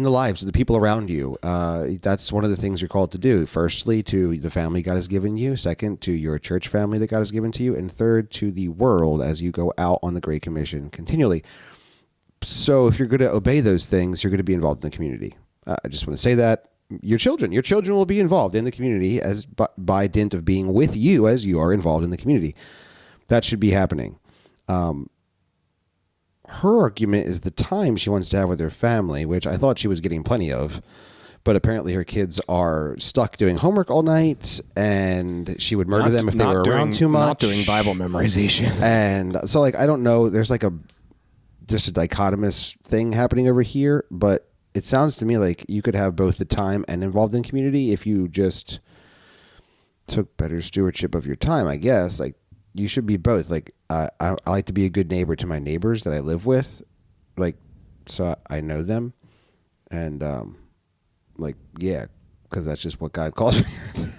the lives of the people around you. That's one of the things you're called to do. Firstly, to the family God has given you. Second, to your church family that God has given to you. And third, to the world as you go out on the Great Commission continually. So if you're going to obey those things, you're going to be involved in the community. I just want to say that. Your children will be involved in the community as by dint of being with you as you are involved in the community. That should be happening. Her argument is the time she wants to have with her family, which I thought she was getting plenty of. But apparently her kids are stuck doing homework all night, and she would murder them if they were around too much. Not doing Bible memorization. And so, I don't know. There's just a dichotomous thing happening over here. But it sounds to me like you could have both the time and involved in community if you just took better stewardship of your time, I guess. You should be both. I like to be a good neighbor to my neighbors that I live with, so I know them, and because that's just what God calls me.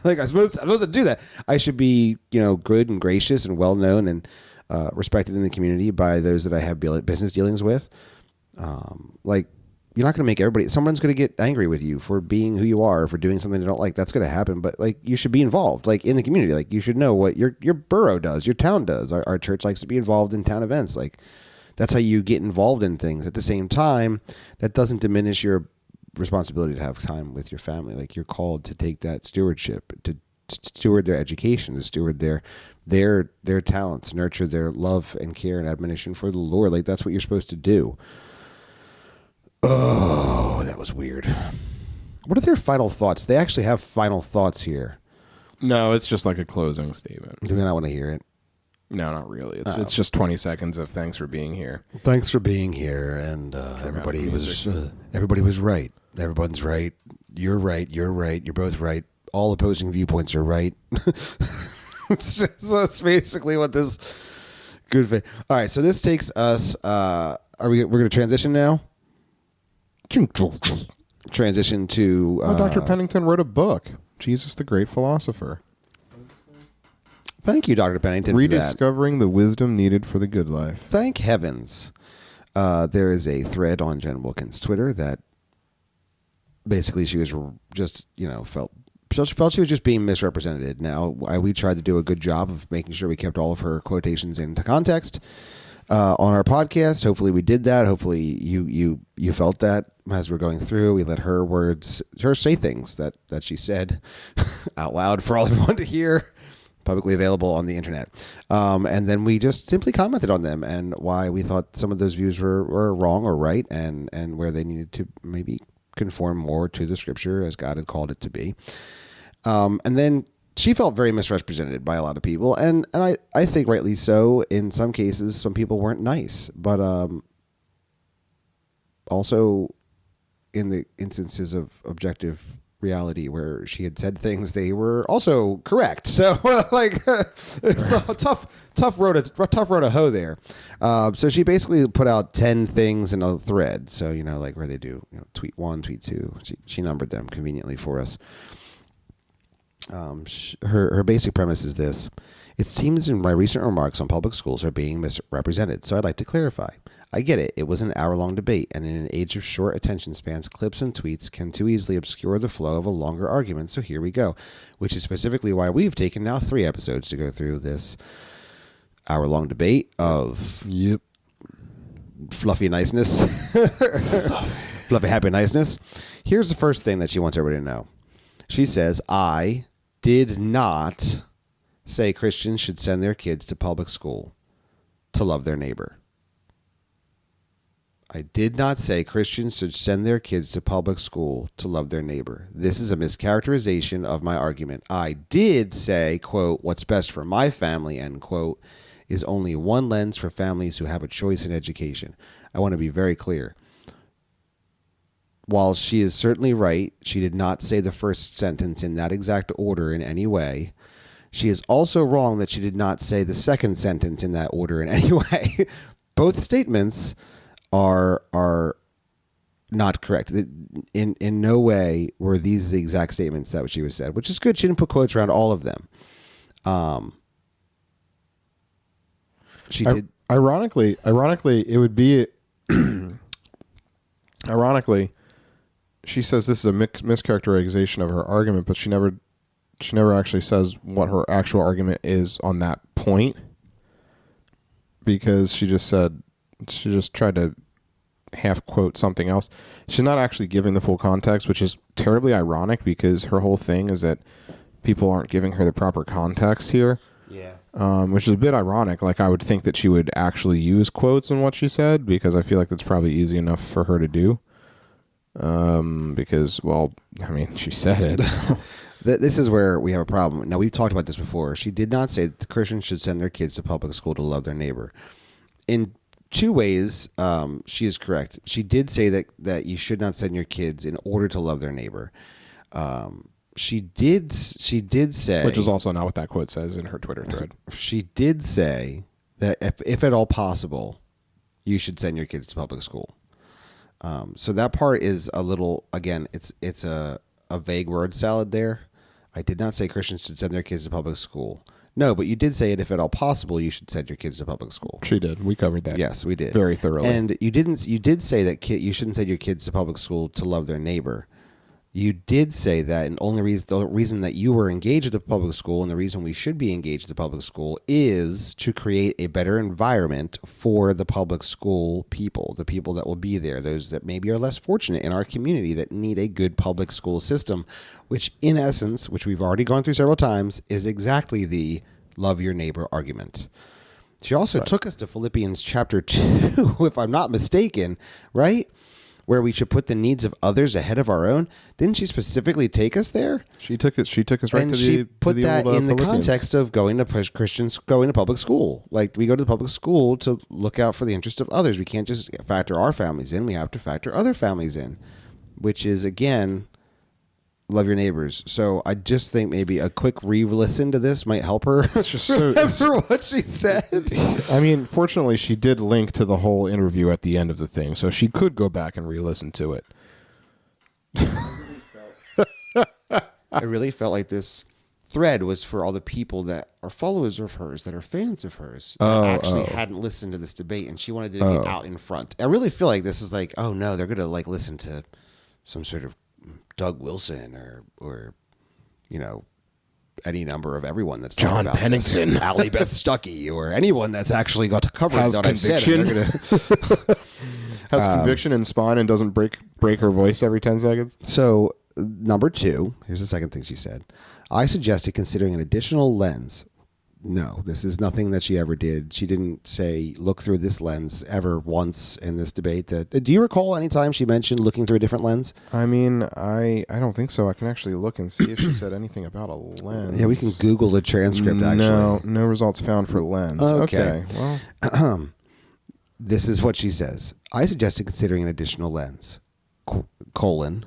I'm supposed to do that. I should be, good and gracious and well known and respected in the community by those that I have business dealings with. you're not going to make everybody. Someone's going to get angry with you for being who you are, for doing something they don't like. That's going to happen. But like, you should be involved, like in the community. Like, you should know what your borough does, your town does. Our church likes to be involved in town events. Like, that's how you get involved in things. At the same time, that doesn't diminish your responsibility to have time with your family. Like, you're called to take that stewardship, to steward their education, to steward their talents, nurture their love and care and admonition for the Lord. Like, that's what you're supposed to do. Oh, that was weird. What are their final thoughts? They actually have final thoughts here. No, it's just like a closing statement. Do we not want to hear it? No, not really. It's just 20 seconds of thanks for being here. Thanks for being here, and everybody was right. Everyone's right. You're right. You're right. You're both right. All opposing viewpoints are right. So that's basically what this good faith. All right, so this takes us. We're going to transition now. Transition to. Dr. Pennington wrote a book, Jesus the Great Philosopher. Thank you, Dr. Pennington. Rediscovering the wisdom needed for the good life. Thank heavens. There is a thread on Jen Wilkin's Twitter that basically she was just, felt she was just being misrepresented. Now, we tried to do a good job of making sure we kept all of her quotations into context on our podcast. Hopefully we did that. Hopefully you felt that as we're going through. We let her say things that she said out loud for all everyone to hear, publicly available on the internet. And then we just simply commented on them and why we thought some of those views were wrong or right, and where they needed to maybe conform more to the scripture as God had called it to be. And then she felt very misrepresented by a lot of people, and I think rightly so. In some cases, some people weren't nice, but also in the instances of objective reality where she had said things, they were also correct. So it's a tough road to hoe there. So she basically put out 10 things in a thread. So like where they do tweet 1, tweet 2. She numbered them conveniently for us. Her basic premise is this: it seems in my recent remarks on public schools are being misrepresented, so I'd like to clarify. I get it. It was an hour-long debate, and in an age of short attention spans, clips and tweets can too easily obscure the flow of a longer argument, so here we go, which is specifically why we've taken now 3 episodes to go through this hour-long debate of fluffy niceness. Fluffy happy niceness. Here's the first thing that she wants everybody to know. She says, I did not say Christians should send their kids to public school to love their neighbor. I did not say Christians should send their kids to public school to love their neighbor. This is a mischaracterization of my argument. I did say, quote, what's best for my family, end quote, is only one lens for families who have a choice in education. I want to be very clear. While she is certainly right, she did not say the first sentence in that exact order in any way. She is also wrong that she did not say the second sentence in that order in any way. Both statements are not correct. In no way were these the exact statements that she was said, which is good. She didn't put quotes around all of them. She did. Ironically, it would be. Ironically, she says this is a mischaracterization of her argument, but she never actually says what her actual argument is on that point, because she just tried to half quote something else. She's not actually giving the full context, which is terribly ironic because her whole thing is that people aren't giving her the proper context here. Yeah. Which is a bit ironic. Like, I would think that she would actually use quotes in what she said, because I feel like that's probably easy enough for her to do. Because, well, I mean, she said it. This is where we have a problem. Now, we've talked about this before. She did not say that Christians should send their kids to public school to love their neighbor. In 2 ways, she is correct. She did say that you should not send your kids in order to love their neighbor. She did say, which is also not what that quote says in her Twitter thread. She did say that if at all possible, you should send your kids to public school. So that part is a little, again, it's a vague word salad there. I did not say Christians should send their kids to public school. No, but you did say it. If at all possible, you should send your kids to public school. She did. We covered that. Yes, we did very thoroughly. And you didn't. You did say that you shouldn't send your kids to public school to love their neighbor. You did say that, and the reason that you were engaged at the public school, and the reason we should be engaged at the public school, is to create a better environment for the public school people, the people that will be there, those that maybe are less fortunate in our community that need a good public school system, which in essence, which we've already gone through several times, is exactly the love your neighbor argument. She also took us to Philippians chapter 2, if I'm not mistaken, right? Where we should put the needs of others ahead of our own. Didn't she specifically take us there? She took us right and to she the put to the that old, in the Philippians. context of Christians going to public school. Like, we go to the public school to look out for the interest of others. We can't just factor our families in. We have to factor other families in, which is, again, love your neighbors. So I just think maybe a quick re-listen to this might help her remember what she said. I mean, fortunately, she did link to the whole interview at the end of the thing, so she could go back and re-listen to it. I really felt like this thread was for all the people that are followers of hers, that are fans of hers, that actually hadn't listened to this debate, and she wanted to get out in front. I really feel like this is like, oh no, they're going to like listen to some sort of Doug Wilson or you know, any number of everyone that's John about Pennington, Allie Beth Stuckey, or anyone that's actually got to cover has what I've said. Has conviction and spine and doesn't break her voice every 10 seconds. So number 2, here's the second thing she said. I suggested considering an additional lens. No, this is nothing that she ever did. She didn't say look through this lens ever once in this debate. Do you recall any time she mentioned looking through a different lens? I mean, I don't think so. I can actually look and see if she said anything about a lens. Yeah, we can Google the transcript, actually. No results found for lens. Okay. Well, this is what she says. I suggested considering an additional lens, colon,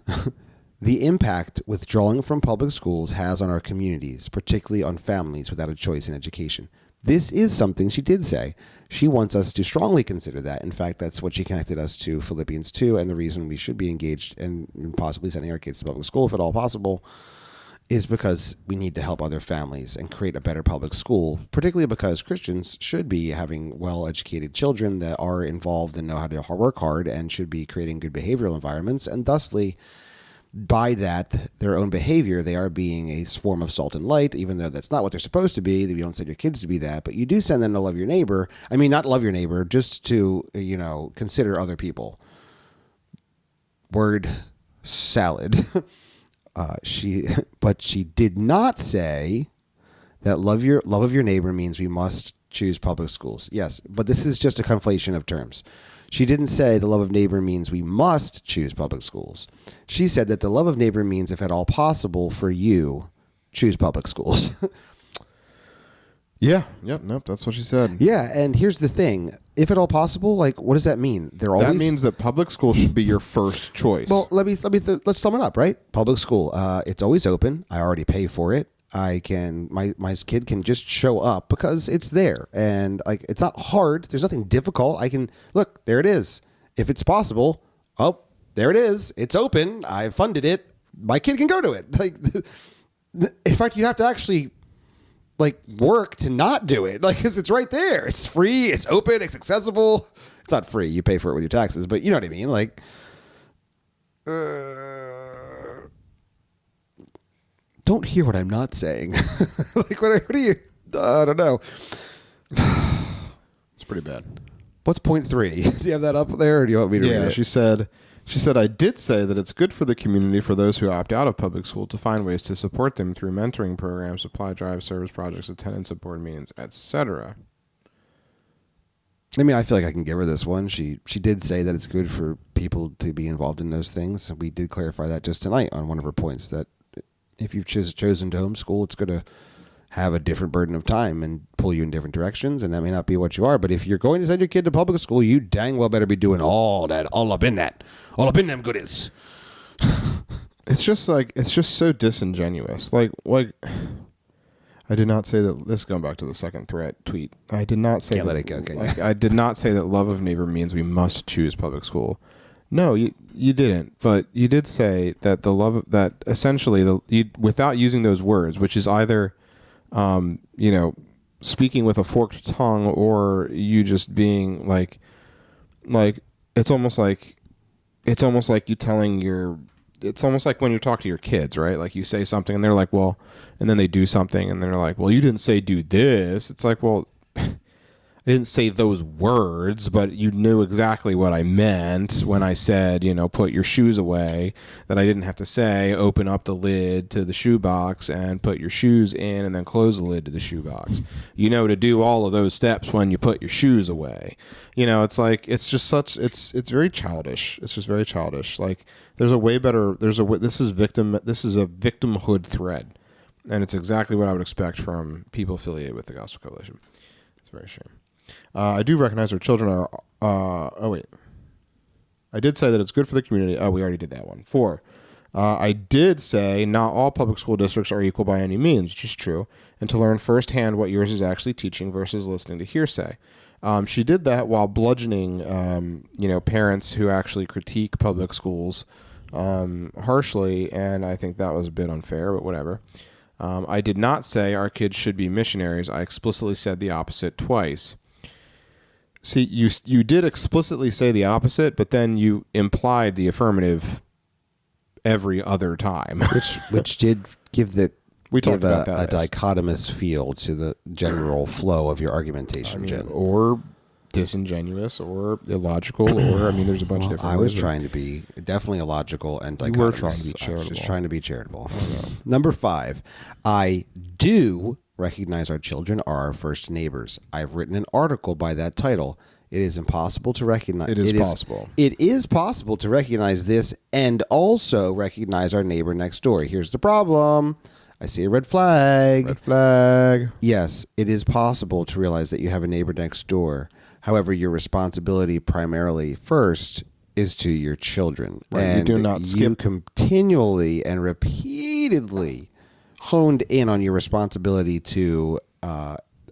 the impact withdrawing from public schools has on our communities, particularly on families without a choice in education. This is something she did say. She wants us to strongly consider that. In fact, that's what she connected us to Philippians 2, and the reason we should be engaged in possibly sending our kids to public school, if at all possible, is because we need to help other families and create a better public school, particularly because Christians should be having well-educated children that are involved and know how to work hard and should be creating good behavioral environments, and thusly, by that, their own behavior, they are being a form of salt and light, even though that's not what they're supposed to be. You don't send your kids to be that, but you do send them to love your neighbor. I mean, not love your neighbor, just to, consider other people. Word salad. But she did not say that love of your neighbor means we must choose public schools. Yes, but this is just a conflation of terms. She didn't say the love of neighbor means we must choose public schools. She said that the love of neighbor means, if at all possible for you, choose public schools. yeah. Yep. Nope. That's what she said. Yeah. And here's the thing. If at all possible, like, what does that mean? That means that public school should be your first choice. Well, let's sum it up, right? Public school. It's always open. I already pay for it. My kid can just show up because it's there, and like, it's not hard. There's nothing difficult. I can look, there it is. If it's possible, oh, there it is. It's open. I funded it. My kid can go to it. Like, in fact, you'd have to actually like work to not do it. Like, 'cause it's right there. It's free. It's open. It's accessible. It's not free. You pay for it with your taxes, but you know what I mean? Like, don't hear what I'm not saying. Like, what do you? I don't know. It's pretty bad. What's point 3? Do you have that up there, or do you want me to read it? She said, I did say that it's good for the community for those who opt out of public school to find ways to support them through mentoring programs, supply drives, service projects, attendance at board meetings, etc. I mean, I feel like I can give her this one. She did say that it's good for people to be involved in those things. We did clarify that just tonight on one of her points, that if you've chosen to homeschool, it's going to have a different burden of time and pull you in different directions, and that may not be what you are. But if you're going to send your kid to public school, you dang well better be doing all up in them goodies. It's just so disingenuous. Like I did not say that. This is going back to the second tweet. I did not say. Can't let it go. Can you? I did not say that love of neighbor means we must choose public school. No, you didn't. But you did say that essentially without using those words, which is either speaking with a forked tongue, or you just being like it's almost like you telling your. It's almost like when you talk to your kids, right? Like you say something and they're like, well, and then they do something and they're like, well, you didn't say do this. It's like, well, I didn't say those words, but you knew exactly what I meant when I said, put your shoes away, that I didn't have to say, open up the lid to the shoebox and put your shoes in and then close the lid to the shoebox. To do all of those steps when you put your shoes away. It's like, it's very childish. It's just very childish. Like this is a victimhood thread. And it's exactly what I would expect from people affiliated with the Gospel Coalition. It's very shame. I do recognize our children are, I did say that it's good for the community. Oh, we already did that one. 4. I did say not all public school districts are equal by any means, which is true, and to learn firsthand what yours is actually teaching versus listening to hearsay. She did that while bludgeoning, parents who actually critique public schools harshly, and I think that was a bit unfair, but whatever. I did not say our kids should be missionaries. I explicitly said the opposite twice. See, you did explicitly say the opposite, but then you implied the affirmative every other time, which did give a that dichotomous feel to the general flow of your argumentation, Jen. Or disingenuous, or illogical, or there's a bunch of different. I was trying to be definitely illogical and dichotomous. You were trying to be charitable. I was just trying to be charitable. Number 5, I do recognize our children are our first neighbors. I've written an article by that title. It is impossible to recognize. It is possible to recognize this and also recognize our neighbor next door. Here's the problem. I see a red flag. Red flag. Yes, it is possible to realize that you have a neighbor next door. However, your responsibility primarily first is to your children. Right, and you do not skip. You continually and repeatedly honed in on your responsibility to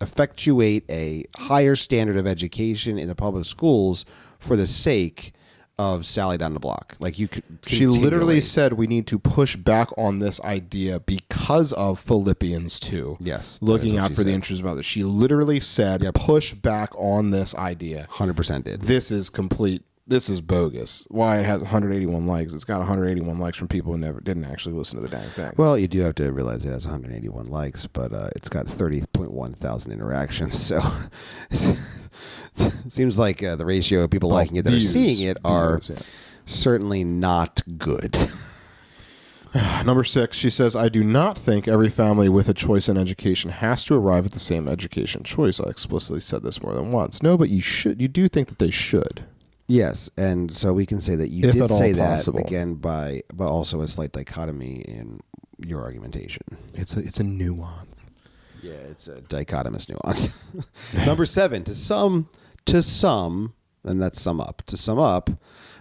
effectuate a higher standard of education in the public schools for the sake of Sally down the block. Like you could. She literally said we need to push back on this idea because of Philippians 2. Yes. Looking out for the interests of others. She literally said, push back on this idea. 100% did. This is complete. This is bogus. Why it has 181 likes. It's got 181 likes from people who didn't actually listen to the dang thing. Well, you do have to realize it has 181 likes, but it's got 30.1 thousand interactions. So it seems like the ratio of people liking it that are seeing it are certainly not good. Number 6, she says, I do not think every family with a choice in education has to arrive at the same education choice. I explicitly said this more than once. No, but you should. You do think that they should. Yes, and so we can say that you did say that again by also a slight dichotomy in your argumentation. It's a nuance. Yeah, it's a dichotomous nuance. Number 7, to sum, and that's sum up. To sum up,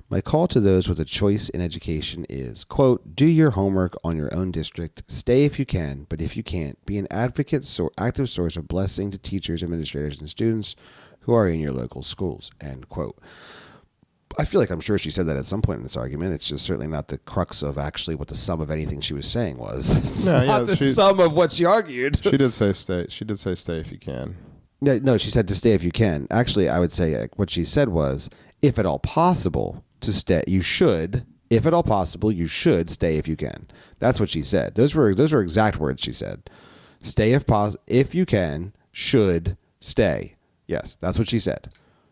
my call to those with a choice in education is, quote, do your homework on your own district, stay if you can, but if you can't, be an active source of blessing to teachers, administrators, and students who are in your local schools, end quote. I feel like I'm sure she said that at some point in this argument. It's just certainly not the crux of actually what the sum of anything she was saying was. It's not the sum of what she argued. She did say stay. She did say stay if you can. No, she said to stay if you can. Actually, I would say what she said was, if at all possible, to stay, you should. If at all possible, you should stay if you can. That's what she said. Those were exact words she said. Stay if you can, should stay. Yes, that's what she said.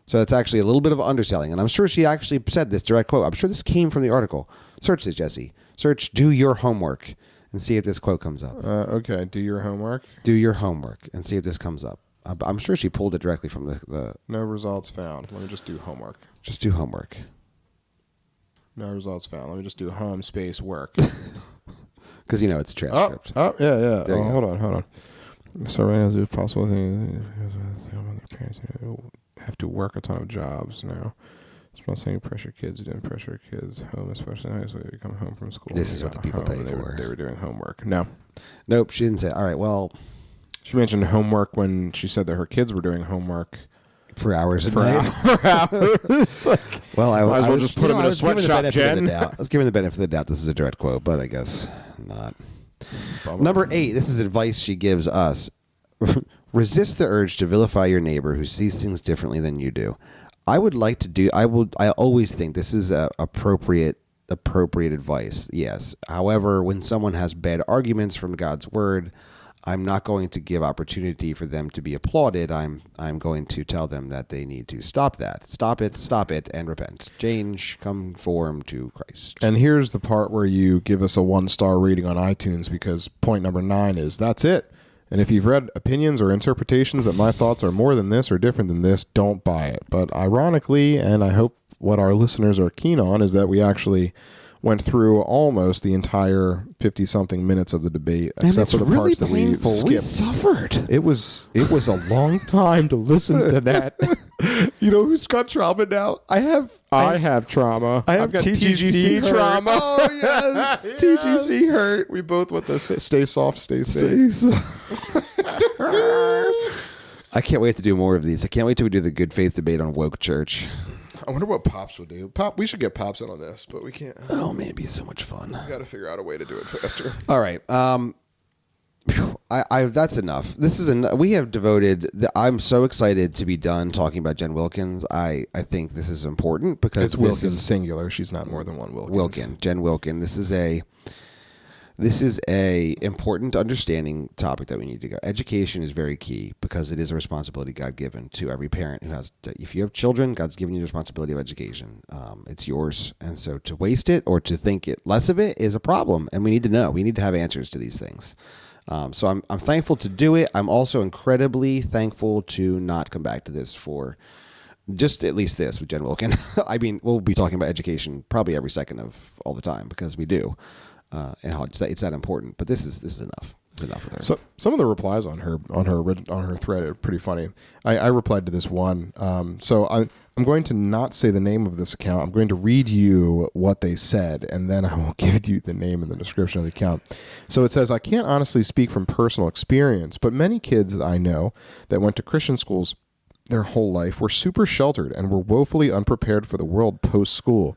So that's actually a little bit of underselling. And I'm sure she actually said this direct quote. I'm sure this came from the article. Search this, Jesse. Search do your homework and see if this quote comes up. Okay, do your homework. Do your homework and see if this comes up. I'm sure she pulled it directly from the... No results found. Let me just do homework. Just do homework. No results found. Let me just do home space work. Because it's a transcript. Oh, yeah. Hold on. So right now, is it possible thing parents have to work a ton of jobs now? It's not saying pressure kids. You didn't pressure kids home, especially in high school. They come home from school. This is what the people pay for. They were doing homework. No. Nope, she didn't say. All right, well. She mentioned homework when she said that her kids were doing homework. For hours a day. For hours. Well, I might as well just put them in a sweatshop, Jen. I was giving the benefit of the doubt. This is a direct quote, but I guess not. Number 8, this is advice she gives us. resist the urge to vilify your neighbor who sees things differently than you do. I always think this is appropriate advice. Yes. However, when someone has bad arguments from God's word, I'm not going to give opportunity for them to be applauded. I'm going to tell them that they need to stop that. Stop it, and repent. Change, conform to Christ. And here's the part where you give us a 1-star rating on iTunes, because point number 9 is, that's it. And if you've read opinions or interpretations that my thoughts are more than this or different than this, don't buy it. But ironically, and I hope what our listeners are keen on, is that we actually went through almost the entire 50-something minutes of the debate, except for the parts that we skipped. We suffered. It was a long time to listen to that. You know who's got trauma now? I have trauma. I've got TGC trauma. Oh, yes. TGC hurt. We both went to stay soft, stay safe. I can't wait to do more of these. I can't wait till we do the good faith debate on woke church. I wonder what Pops will do. We should get Pops in on this, but we can't. Oh, man, it'd be so much fun. We got to figure out a way to do it faster. All right. That's enough. This is we have devoted. I'm so excited to be done talking about Jen Wilkins. I think this is important because it's Wilkins singular. She's not more than one Wilkins. Jen Wilkin. This is a important understanding topic that we need to go. Education is very key because it is a responsibility God given to every parent who has. If you have children, God's given you the responsibility of education. It's yours, and so to waste it or to think less of it is a problem. And we need to know. We need to have answers to these things. So I'm thankful to do it. I'm also incredibly thankful to not come back to this for just at least this with Jen Wilkin. I mean, we'll be talking about education probably every second of all the time because we do. And how it's that important, but this is enough. It's enough with her. So some of the replies on her thread are pretty funny. I replied to this one. So I'm going to not say the name of this account. I'm going to read you what they said, and then I will give you the name and the description of the account. So it says, I can't honestly speak from personal experience, but many kids that I know that went to Christian schools their whole life were super sheltered and were woefully unprepared for the world post-school.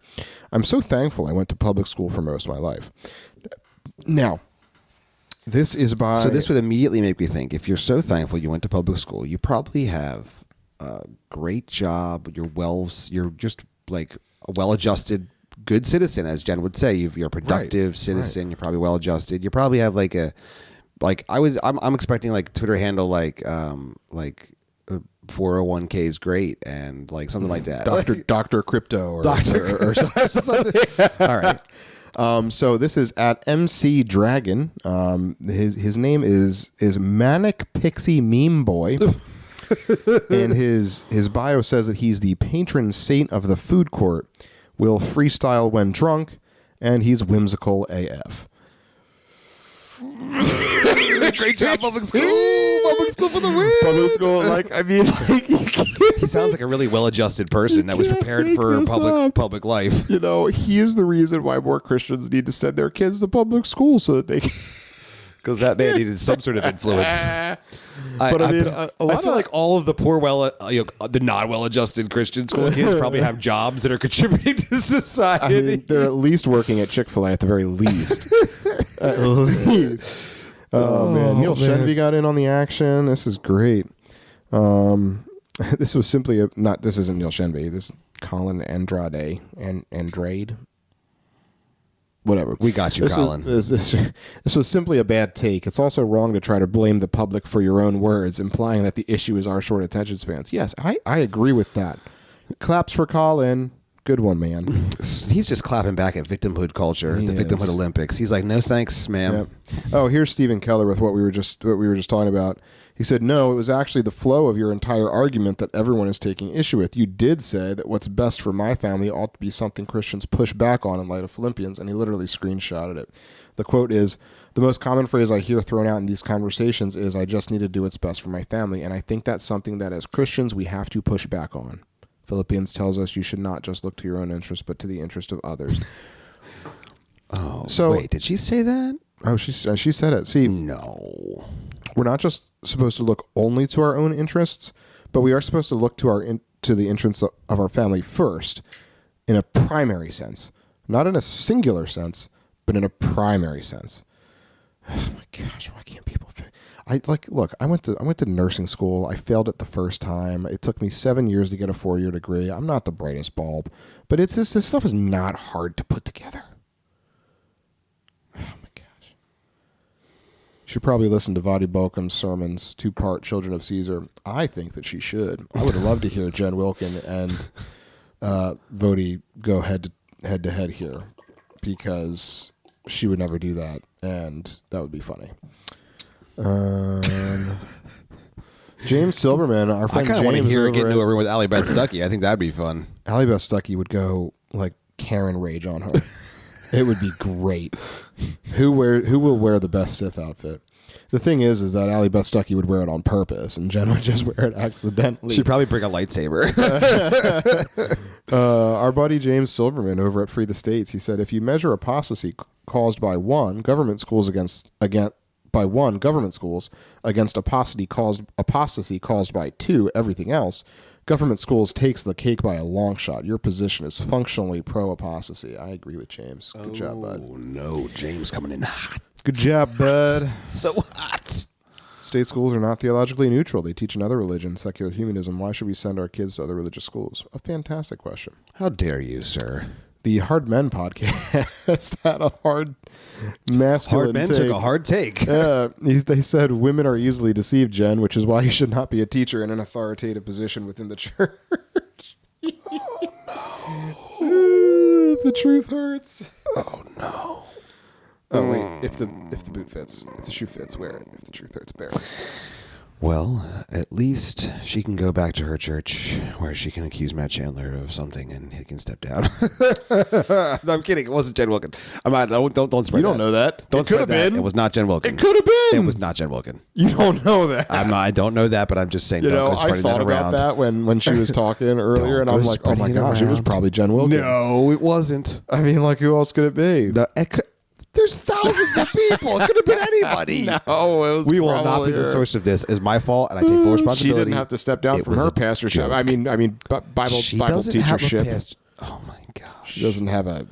I'm so thankful I went to public school for most of my life. Now, this is by... So this would immediately make me think, if you're so thankful you went to public school, you probably have a great job. You're just like a well-adjusted, good citizen, as Jen would say. You're a productive citizen. Right. You're probably well-adjusted. You probably have I'm expecting like Twitter handle like 401k is great and like something like that. Dr. Crypto or something. All right. So this is at MC Dragon. His name is Manic Pixie Meme Boy. And his bio says that he's the patron saint of the food court, will freestyle when drunk, and he's whimsical AF. Great job, public school. Public school for the win. Public school, he sounds like a really well-adjusted person that was prepared for public life. You know, he is the reason why more Christians need to send their kids to public school so that they can... Because that man needed some sort of influence. But I feel like all of the poor, the not well-adjusted Christian school kids probably have jobs that are contributing to society. I mean, they're at least working at Chick-fil-A at the very least. At least. Oh, man. Neil Shenby got in on the action. This is great. This was simply this isn't Neil Shenby. This is Colin Andrade. Whatever. We got you, Colin. This was simply a bad take. It's also wrong to try to blame the public for your own words, implying that the issue is our short attention spans. Yes, I agree with that. Claps for Colin. Good one, man. He's just clapping back at victimhood culture, Victimhood Olympics. He's like, no thanks, ma'am. Yep. Oh, here's Stephen Keller with what we were just talking about. He said, no, it was actually the flow of your entire argument that everyone is taking issue with. You did say that what's best for my family ought to be something Christians push back on in light of Philippians, and he literally screenshotted it. The quote is, the most common phrase I hear thrown out in these conversations is, I just need to do what's best for my family, and I think that's something that as Christians we have to push back on. Philippians tells us you should not just look to your own interest, but to the interest of others. Oh, so wait, did she say that? Oh, she said it. See, no. We're not just supposed to look only to our own interests, but we are supposed to look to the interests of our family first, in a primary sense, not in a singular sense, but in a primary sense. Oh my gosh, why can't people? Look, I went to nursing school. I failed it the first time. It took me 7 years to get a 4-year degree. I'm not the brightest bulb, but it's just, this stuff is not hard to put together. Oh my gosh. You should probably listen to Fide Fellowship's sermons, 2-part Children of Caesar. I think that she should. I would love to hear Jen Wilkin and Fide go head to head here, because she would never do that, and that would be funny. James Silverman, our friend I kind of want to James hear her over get into at- a room with Allie Beth Stuckey. I think that'd be fun. Allie Beth Stuckey would go like Karen rage on her. It would be great. Who will wear the best Sith outfit? The thing is that Allie Beth Stuckey would wear it on purpose, and Jen would just wear it accidentally. She'd probably bring a lightsaber. Our buddy James Silverman over at Free the States, he said, if you measure apostasy caused by government schools against apostasy caused by 2, everything else, government schools takes the cake by a long shot. Your position is functionally pro-apostasy. I agree with James. Good job, bud. Oh, no. James coming in hot. Good job, bud. So hot. State schools are not theologically neutral. They teach another religion, secular humanism. Why should we send our kids to other religious schools? A fantastic question. How dare you, sir? The Hard Men podcast had a hard masculine Hard men take. took a hard take. They said women are easily deceived, Jen, which is why you should not be a teacher in an authoritative position within the church. Oh, no. If the truth hurts. Oh, no. Oh, wait. If the boot fits. If the shoe fits, wear it. If the truth hurts, bear it. Well, at least she can go back to her church where she can accuse Matt Chandler of something and he can step down. No, I'm kidding. It wasn't Jen Wilkin. Don't spread You don't know that. Don't It could have spread that. been. It was not Jen Wilkin. It could have been. It was not Jen Wilkin. You don't know that. I don't know that, but I'm just saying. You don't know, go I spreading thought that about around. that when she was talking earlier, and Don't I'm go like, oh my spreading it gosh, it was around. probably Jen Wilkin. No, it wasn't. I mean, like, who else could it be? No, there's thousands of people. It could have been anybody. No, it was We will not probably be the her. source of this. It's my fault, and I take full responsibility. She didn't have to step down It from was her a pastorship. joke. I mean, Bible She doesn't have a teachership. pastor. Oh my gosh. She doesn't have a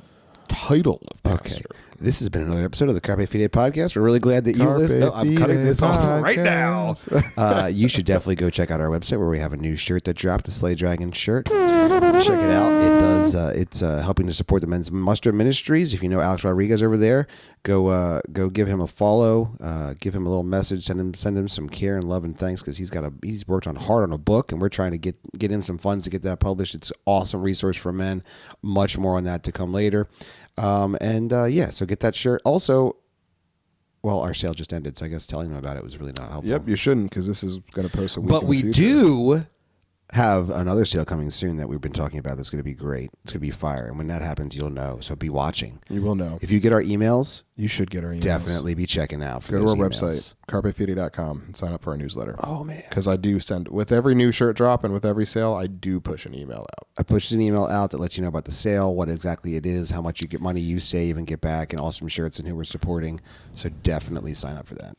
title of pastor. Okay. This has been another episode of the Carpe Fide podcast. We're really glad that you Carpe listened. No, I'm cutting Fide this off right now. podcast. You should definitely go check out our website where we have a new shirt that dropped, the Slay Dragon shirt. Check it out. It does. It's helping to support the Men's Muster Ministries. If you know Alex Rodriguez over there, go give him a follow. Give him a little message. Send him some care and love and thanks, because he's worked hard on a book, and we're trying to get in some funds to get that published. It's an awesome resource for men. Much more on that to come later. So get that shirt. Also, well, our sale just ended, so I guess telling them about it was really not helpful. Yep, you shouldn't, because this is going to post a week But in we the future. do have another sale coming soon that we've been talking about that's going to be great. It's going to be fire. And when that happens, you'll know. So be watching. You will know. If you get our emails, You should get our emails. definitely be checking out for Go to those our emails. website, carpefide.com, and sign up for our newsletter. Oh, man. Because I do send, with every new shirt drop and with every sale, I do push an email out. I pushed an email out that lets you know about the sale, what exactly it is, how much you get money you save and get back, and awesome shirts and who we're supporting. So definitely sign up for that.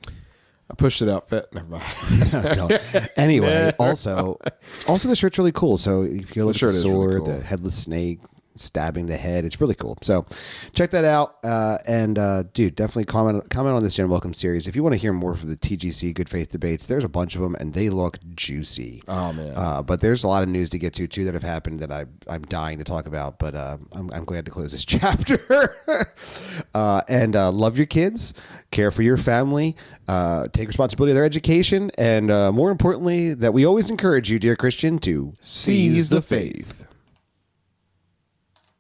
I pushed it out. Never mind. No, don't. Anyway, also the shirt's really cool. So if you look at the shirt is really sword, cool. the headless snake stabbing the head, it's really cool. So check that out. Dude, definitely comment on this Jen Welcome series. If you want to hear more from the TGC Good Faith debates, there's a bunch of them and they look juicy. Oh, man. But there's a lot of news to get to too that have happened that I'm dying to talk about. But I'm glad to close this chapter. Love your kids, care for your family, take responsibility of their education, and more importantly, that we always encourage you, dear Christian, to Seize the faith.